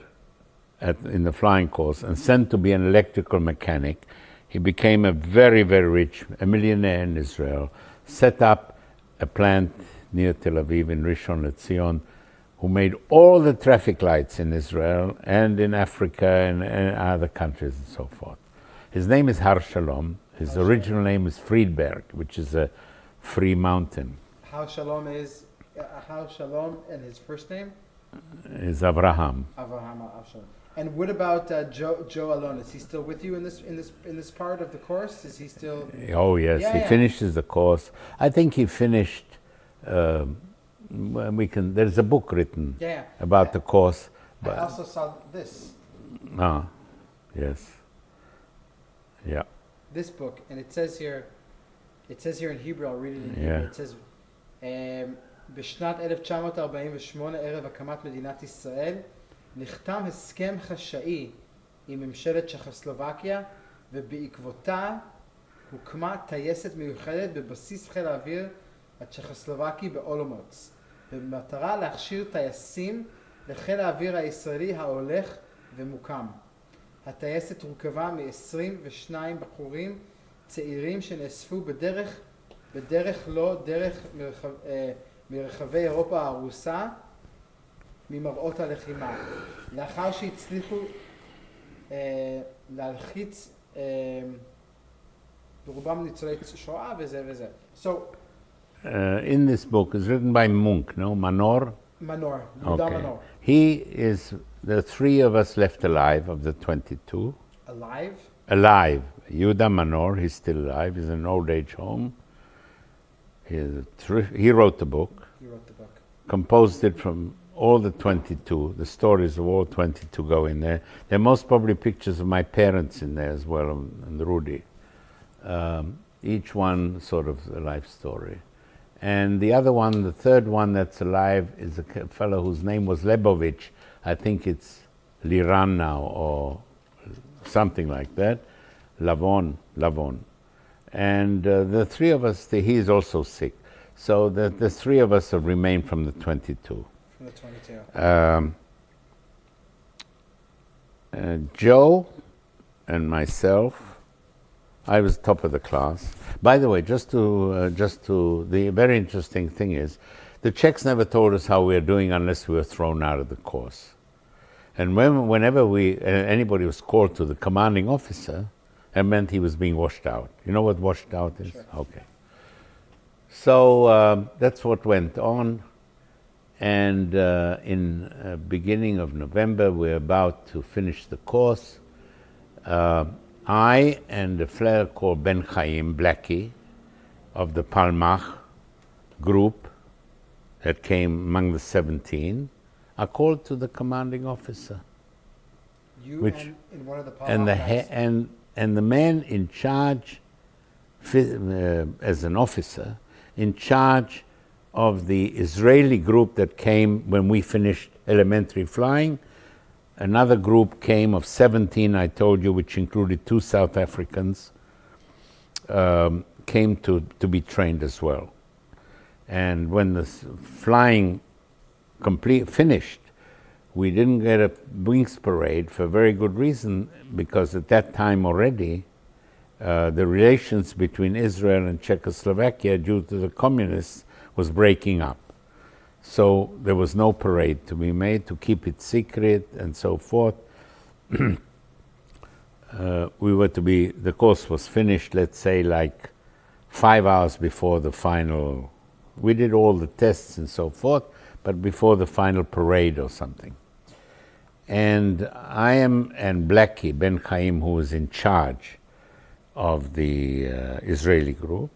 in the flying course and sent to be an electrical mechanic, he became a very, very rich, a millionaire in Israel, set up a plant near Tel Aviv in Rishon LeZion, who made all the traffic lights in Israel and in Africa and other countries and so forth. His name is Har Shalom. His original name is Friedberg, which is a free mountain. How Shalom is How Shalom, and his first name Is Avraham. Avraham Avshalom. And what about Joe Alon? Is he still with you in this part of the course? Is he still? Oh yes, Yeah, he yeah. finishes the course. I think he finished. There's a book written Yeah. about the course. I also saw this Yes. Yeah. this book, and it says here in Hebrew. I'll read it in Hebrew. Yeah. It says, בשנת 1948, ערב הקמת מדינת ישראל, נחתם הסכם חשאי עם ממשלת צ'כוסלובקיה, ובעקבותה הוקמה טייסת מיוחדת בבסיס חיל האוויר הצ'כוסלובקי באולומוץ, במטרה להכשיר טייסים לחיל האוויר הישראלי ההולך ומוקם. הטייסת הורכבה מ-22 בחורים צעירים שנאספו בדרך מרחבי אירופה הרוסה ממראות הלחימה. לאחר שהצליחו להלחיץ ברובם ניצולי שואה וזה. So, In this book is written by Munk, no? Manor? Manor, Yehuda Okay. Manor. He is the three of us left alive of the 22. Alive? Alive. Yehuda Manor, he's still alive. He's in an old age home. He wrote the book, He wrote the book. composed it from all the 22. The stories of all 22 go in there. There are most probably pictures of my parents in there as well, and Rudy. Each one sort of a life story. And the other one, the third one that's alive, is a fellow whose name was Lebovich. I think it's Liran now, or something like that. Lavon. And the three of us, he is also sick. So the three of us have remained from the 22. From the 22. Joe and myself, I was top of the class. By the way, the very interesting thing is, the Czechs never told us how we were doing unless we were thrown out of the course. And whenever anybody was called to the commanding officer, it meant he was being washed out. You know what washed out is? Sure. Okay. So that's what went on. And in beginning of November, we're about to finish the course. I and a fellow called Ben Chaim Blackie of the Palmach group that came among the 17 are called to the commanding officer. You Which- and one of the And the Palmach and the man in charge, as an officer, in charge of the Israeli group that came when we finished elementary flying. Another group came of 17, I told you, which included 2 South Africans, came to be trained as well. And when the flying finished, we didn't get a wings parade for a very good reason, because at that time already, the relations between Israel and Czechoslovakia, due to the communists, was breaking up. So there was no parade to be made to keep it secret and so forth. the course was finished, let's say, like 5 hours before the final. We did all the tests and so forth, but before the final parade or something. And and Blackie, Ben Chaim, who was in charge of the Israeli group,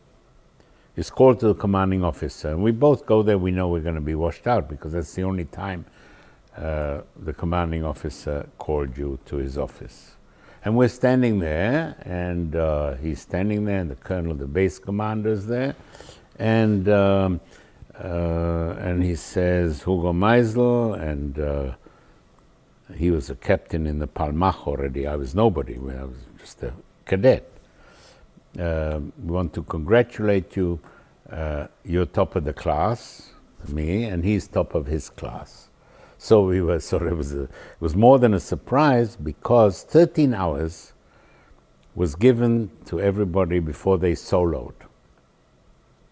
is called to the commanding officer. And we both go there, we know we're going to be washed out, because that's the only time the commanding officer called you to his office. And we're standing there, and he's standing there, and the colonel, the base commander, is there. And he says, Hugo Marom, and he was a captain in the Palmach already. I was nobody. I was just a cadet. We want to congratulate you. You're top of the class, me, and he's top of his class. So we were it was more than a surprise, because 13 hours was given to everybody before they soloed.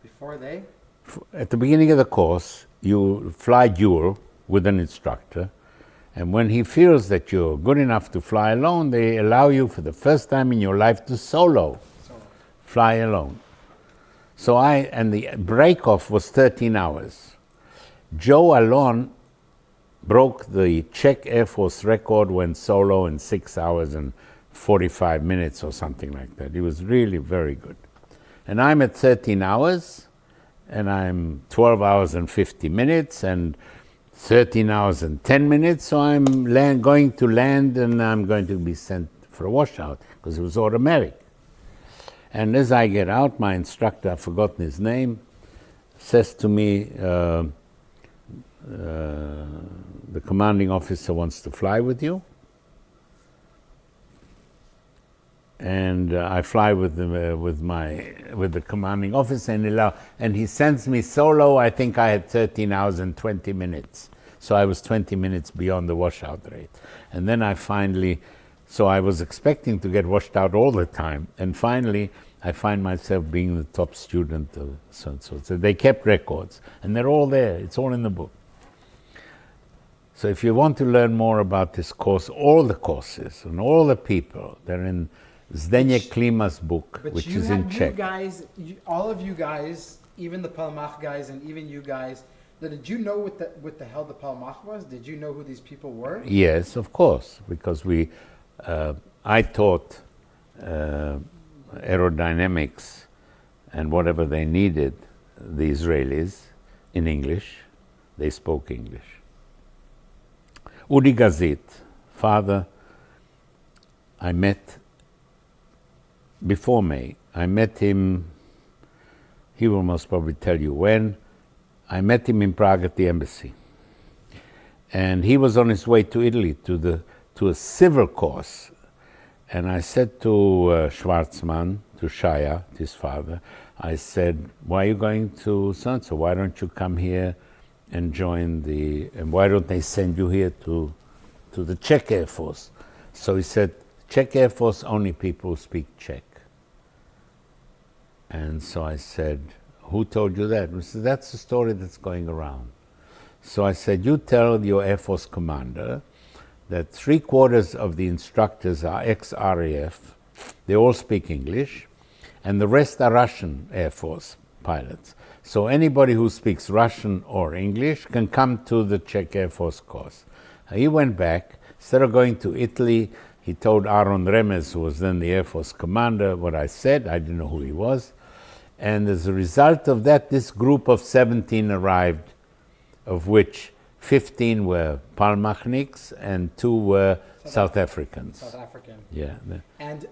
Before they? At the beginning of the course, you fly dual with an instructor, and when he feels that you're good enough to fly alone, they allow you for the first time in your life to solo. Fly alone. So and the break-off was 13 hours. Joe Alon broke the Czech Air Force record, went solo in 6 hours and 45 minutes or something like that. He was really very good. And I'm at 13 hours, and I'm 12 hours and 50 minutes, and 13 hours and 10 minutes, so I'm going to land, and I'm going to be sent for a washout, because it was automatic. And as I get out, my instructor, I've forgotten his name, says to me, the commanding officer wants to fly with you. And I fly with the commanding officer, and he sends me solo. I think I had 13 hours and 20 minutes. So I was 20 minutes beyond the washout rate. And then so I was expecting to get washed out all the time. And finally, I find myself being the top student of so-and-so. So they kept records, and they're all there. It's all in the book. So if you want to learn more about this course, all the courses and all the people, they're in Zdeněk Klima's book, which is in Czech. All of you guys, even the Palmach guys and even you guys, did you know what the hell the Palmach was? Did you know who these people were? Yes, of course, because I taught aerodynamics and whatever they needed, the Israelis, in English. They spoke English. Udi Gazit, father, I met before May. I met him, he will most probably tell you when. I met him in Prague at the embassy. And he was on his way to Italy to a civil course. And I said to Schwarzman, to Shaya, his father, I said, why are you going to so-and-so? Why don't you come here and join and why don't they send you here to the Czech Air Force? So he said, Czech Air Force, only people who speak Czech. And so I said, who told you that? He said, that's the story that's going around. So I said, you tell your Air Force commander that 3/4 of the instructors are ex-RAF, they all speak English, and the rest are Russian Air Force pilots. So anybody who speaks Russian or English can come to the Czech Air Force course. He went back. Instead of going to Italy, he told Aaron Remez, who was then the Air Force commander, what I said. I didn't know who he was. And as a result of that, this group of 17 arrived, of which 15 were Palmachniks and 2 were South Africans. South African. Yeah. And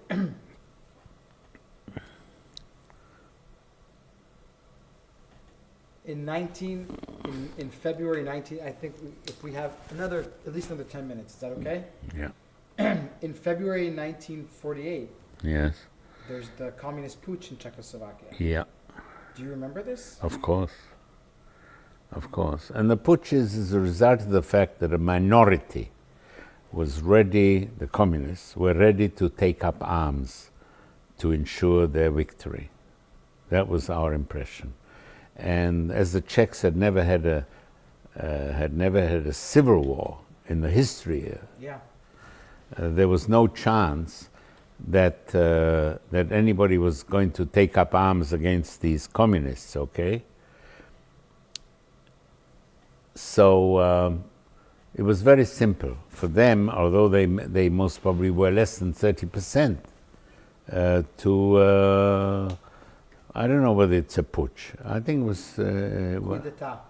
in February 19, I think if we have at least another 10 minutes, is that okay? Yeah. In February 1948, yes, there's the communist Pooch in Czechoslovakia. Yeah. Do you remember this? Of course. Of course. And the putsch is a result of the fact that a minority was ready, the communists were ready to take up arms to ensure their victory. That was our impression. And as the Czechs had never had a civil war in the history, yeah, there was no chance that that anybody was going to take up arms against these communists, okay? So it was very simple for them, although they most probably were less than 30%, to, I don't know whether it's a putsch. I think it was... Coup d'etat.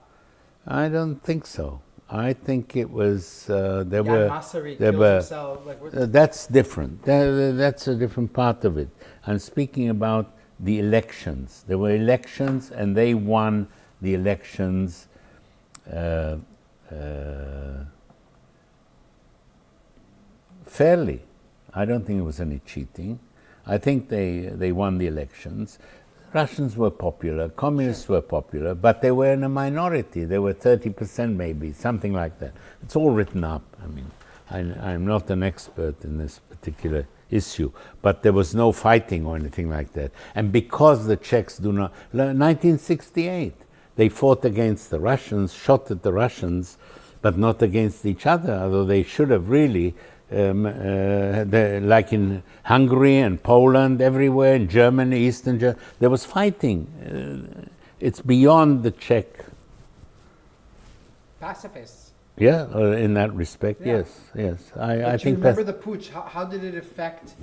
I don't think so. I think it was, there Jan were... Massari there kills were- himself. Like, what, That's different. That's a different part of it. I'm speaking about the elections. There were elections, and they won the elections fairly. I don't think it was any cheating. I think they won the elections. Russians were popular, communists were popular, but they were in a minority. They were 30% maybe, something like that. It's all written up. I mean, I'm not an expert in this particular issue, but there was no fighting or anything like that. And because the Czechs do not... 1968, they fought against the Russians, shot at the Russians, but not against each other, although they should have really... like in Hungary and Poland, everywhere, in Germany, Eastern Germany, there was fighting. It's beyond the Czech. pacifists. Yeah, in that respect, Yeah. yes. I But you think remember that's... the pooch? How did it affect?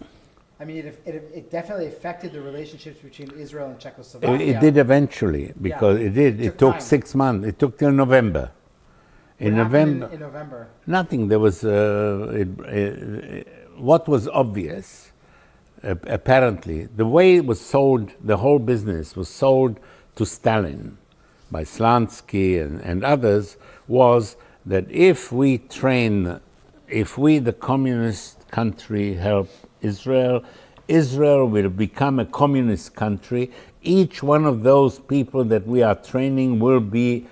I mean, it definitely affected the relationships between Israel and Czechoslovakia. It did eventually, because it did. It took time. 6 months. It took till November. What In happened November, in November. nothing. There was what was obvious. Apparently, the way it was sold, the whole business was sold to Stalin by Slansky and others, was that if we, the communist country, help Israel, Israel will become a communist country. Each one of those people that we are training will be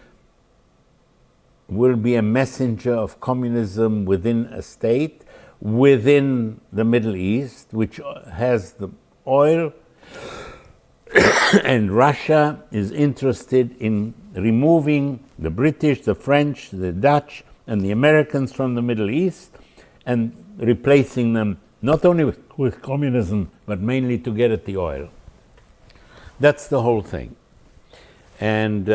a messenger of communism within a state, within the Middle East, which has the oil, and Russia is interested in removing the British, the French, the Dutch, and the Americans from the Middle East, and replacing them not only with communism, but mainly to get at the oil. That's the whole thing. And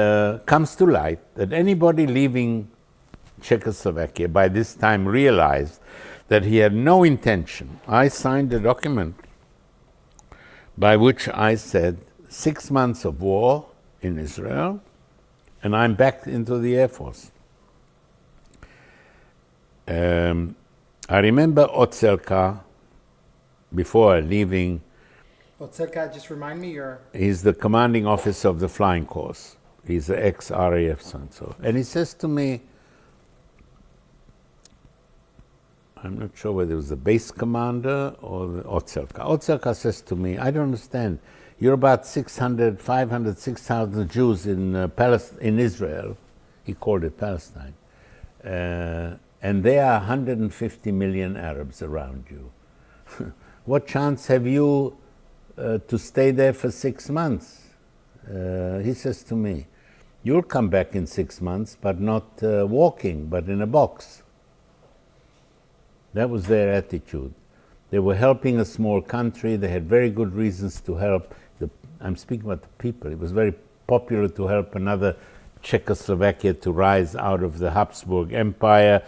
comes to light that anybody leaving Czechoslovakia by this time realized that he had no intention. I signed a document by which I said 6 months of war in Israel, and I'm back into the Air Force. I remember Otselka, before leaving, Otselka, just remind me your... he's the commanding officer of the flying course. He's an ex-RAF so. And he says to me, I'm not sure whether it was the base commander or the Otselka. Otselka says to me, I don't understand. You're about 600, 500, 6,000 Jews in Israel. He called it Palestine. And there are 150 million Arabs around you. What chance have you to stay there for 6 months? He says to me, you'll come back in 6 months, but not walking, but in a box. That was their attitude. They were helping a small country. They had very good reasons to help. I'm speaking about the people. It was very popular to help another Czechoslovakia to rise out of the Habsburg Empire,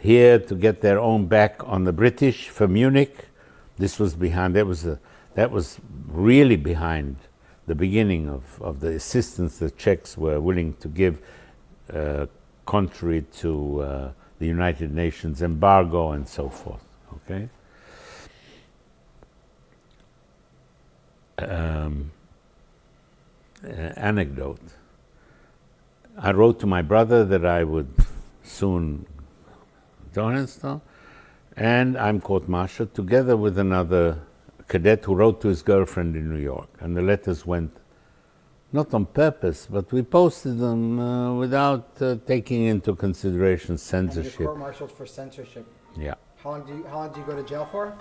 here to get their own back on the British for Munich. This was behind, that was really behind the beginning of the assistance the Czechs were willing to give, contrary to the United Nations embargo and so forth, okay? Anecdote. I wrote to my brother that I would soon join, and I'm court-martialed together with another cadet who wrote to his girlfriend in New York, and the letters went not on purpose, but we posted them without taking into consideration And censorship. you're court-martialed for censorship. Yeah. How long do you go to jail for?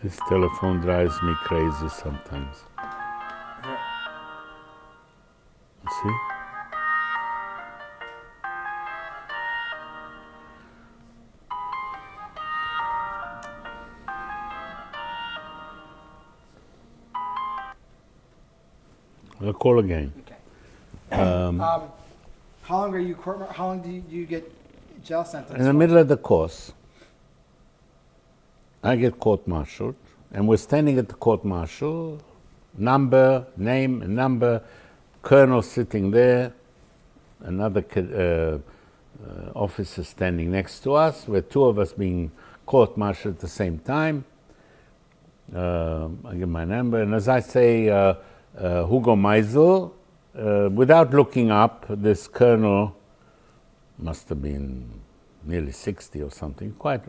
This telephone drives me crazy sometimes. You see? I'll call again. Okay. How long are you how long do you get jail sentence? In the middle of the course, I get court-martialed, and we're standing at the court-martial, name, and number, colonel sitting there, another officer standing next to us, with two of us being court-martialed at the same time. I give my number, and as I say, Hugo Marom, without looking up, this colonel must have been nearly 60 or something, quite.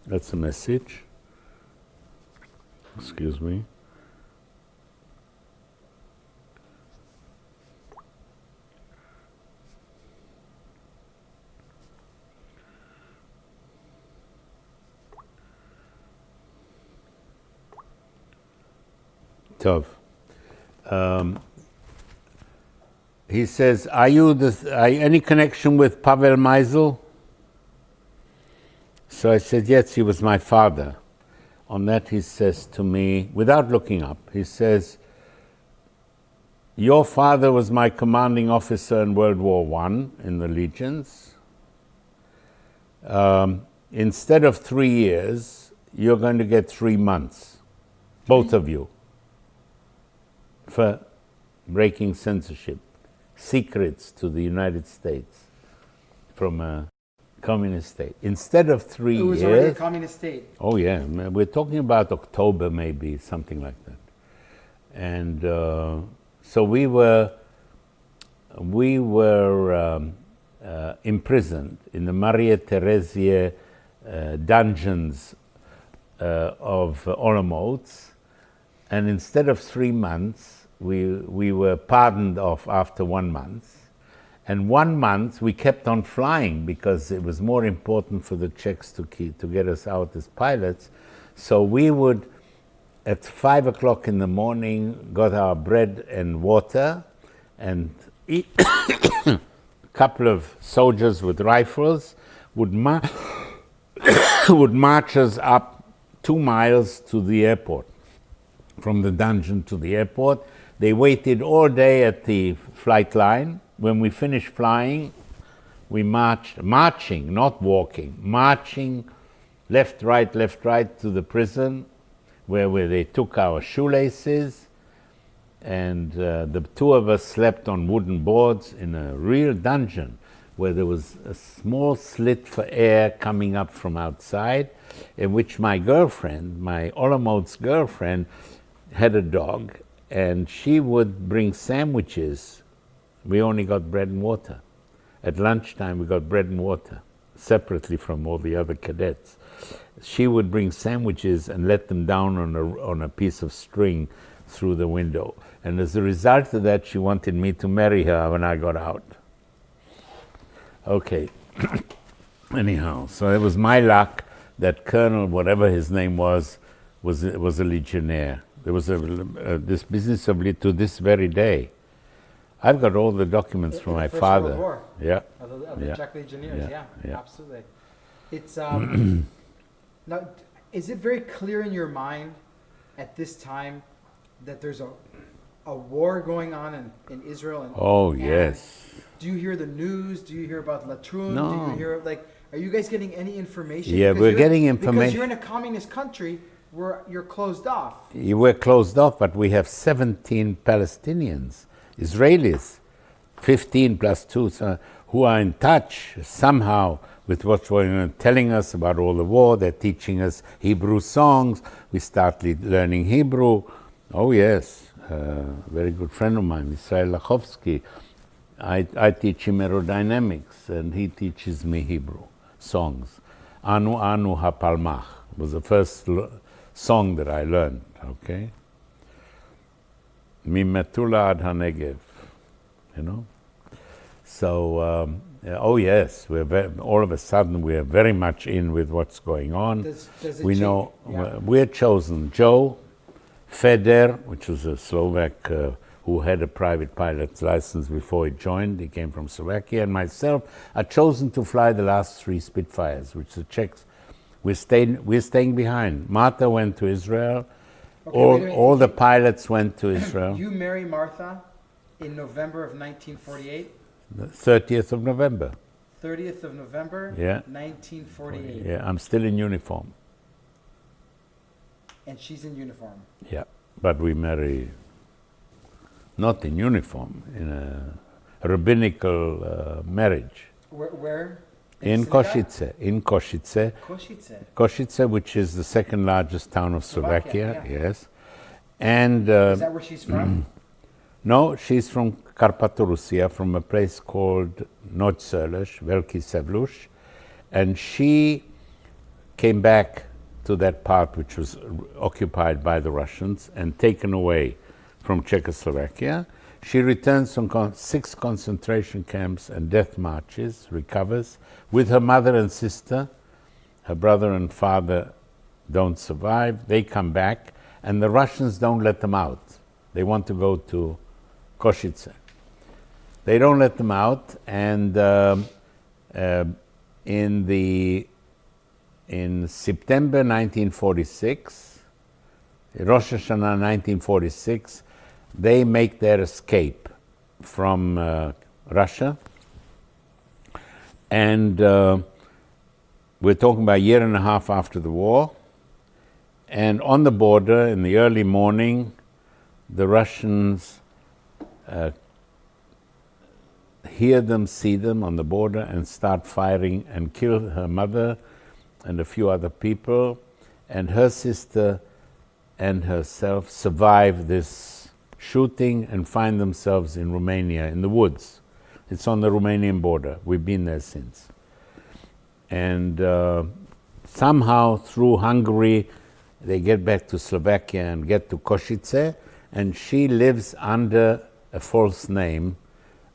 That's a message. Excuse me. Tov. He says, are you any connection with Pavel Maisel? So I said, yes, he was my father. On that he says to me, without looking up, he says, your father was my commanding officer in World War I in the legions. Instead of 3 years, you're going to get 3 months, both of you, for breaking censorship, secrets to the United States from a communist state. Instead of 3 years... It was already a communist state. Oh yeah, we're talking about October maybe, something like that. And so we were imprisoned in the Maria Theresia dungeons of Olomouc, and instead of 3 months, we were pardoned off after 1 month. And 1 month we kept on flying because it was more important for the Czechs to get us out as pilots. So we would, at 5 o'clock in the morning, got our bread and water, and a couple of soldiers with rifles would march us up 2 miles to the airport, from the dungeon to the airport. They waited all day at the flight line. When we finished flying, we marching, not walking, marching left, right, to the prison, where they took our shoelaces, and the two of us slept on wooden boards in a real dungeon, where there was a small slit for air coming up from outside, in which my girlfriend, my Olomouc girlfriend, had a dog, and she would bring sandwiches. We only got bread and water. At lunchtime, we got bread and water, separately from all the other cadets. She would bring sandwiches and let them down on a piece of string through the window. And as a result of that, she wanted me to marry her when I got out. Okay. Anyhow, so it was my luck that Colonel, whatever his name was a legionnaire. There was this business of to this very day. I've got all the documents from my father. World War. Yeah. Of the Czech Legionnaires, yeah, absolutely. It's now, is it very clear in your mind at this time that there's a war going on in Israel? And yes. Do you hear the news? Do you hear about Latrun? No. Do you hear are you guys getting any information? Yeah, we're getting information. Because you're in a communist country where you're closed off. We're closed off, but we have 17 Palestinians, Israelis, 15 plus 2, who are in touch somehow with what's going on, telling us about all the war. They're teaching us Hebrew songs. We started learning Hebrew. Oh yes, very good friend of mine, Israel Lachovsky. I teach him aerodynamics, and he teaches me Hebrew songs. Anu Anu HaPalmach was the first song that I learned, okay? Mimetula ad HaNegev, you know? So, oh yes, all of a sudden we are very much in with what's going on. Does it we change? know, Yeah. we're chosen. Joe Feder, which was a Slovak who had a private pilot's license before he joined, he came from Slovakia, and myself are chosen to fly the last 3 Spitfires, which the Czechs, we're staying behind. Marta went to Israel, Okay, wait a minute. All the pilots went to Israel. You marry Martha in November of 1948, The 30th of November. 30th of November, Yeah. 1948. Yeah, I'm still in uniform. And she's in uniform. Yeah, but we marry not in uniform, in a rabbinical marriage. Where? In synagogue? Košice, Košice. Košice, which is the second largest town of Slovakia, Slovakia, yeah. yes. And Is that where she's from? no, she's from Karpatorusia, from a place called Nočselež, Velký Sevluš, and she came back to that part which was occupied by the Russians and taken away from Czechoslovakia. She returns from 6 concentration camps and death marches, recovers, with her mother and sister. Her brother and father don't survive. They come back, and the Russians don't let them out. They want to go to Košice. They don't let them out, and in September 1946, Rosh Hashanah 1946, they make their escape from Russia. And we're talking about a year and a half after the war. And on the border, in the early morning, the Russians hear them, see them on the border, and start firing and kill her mother and a few other people. And her sister and herself survive this shooting and find themselves in Romania, in the woods. It's on the Romanian border. We've been there since. And somehow through Hungary, they get back to Slovakia and get to Košice, and she lives under a false name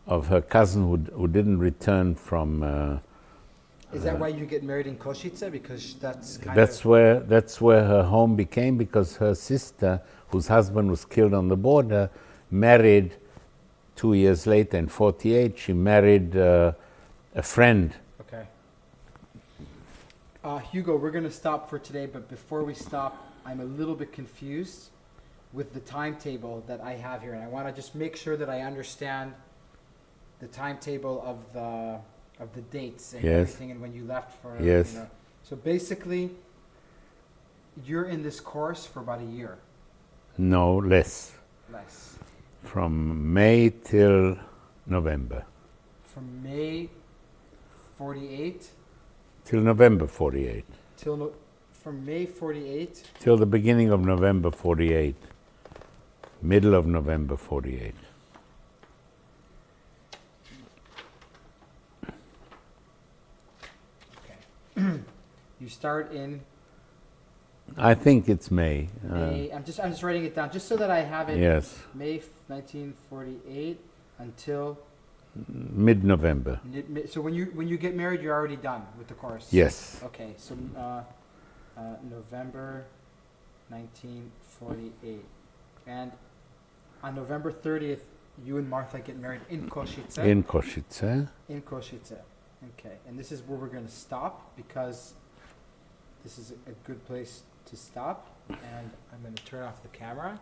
of her cousin who didn't return from... Is that why you get married in Košice? Because that's kind that's where her home became, because her sister, whose husband was killed on the border, married 2 years later in 48. She married a friend. Okay. Hugo, we're going to stop for today, but before we stop, I'm a little bit confused with the timetable that I have here, and I want to just make sure that I understand the timetable of the dates and Yes. everything, and when you left for. Yes. You know. So basically, you're in this course for about a year. No, less. Less. From May till November. From May 48 Till November 48. from May 48 Till the beginning of November 48. Middle of November 48. you start in I think it's May. May. I'm just writing it down just so that I have it. Yes, May 1948 until mid-November. so when you get married, you're already done with the course. Yes. Okay, so November 1948, and on November 30th, you and Martha get married in Košice. In Košice. In Košice. Okay, and this is where we're going to stop because this is a good place to stop, and I'm going to turn off the camera.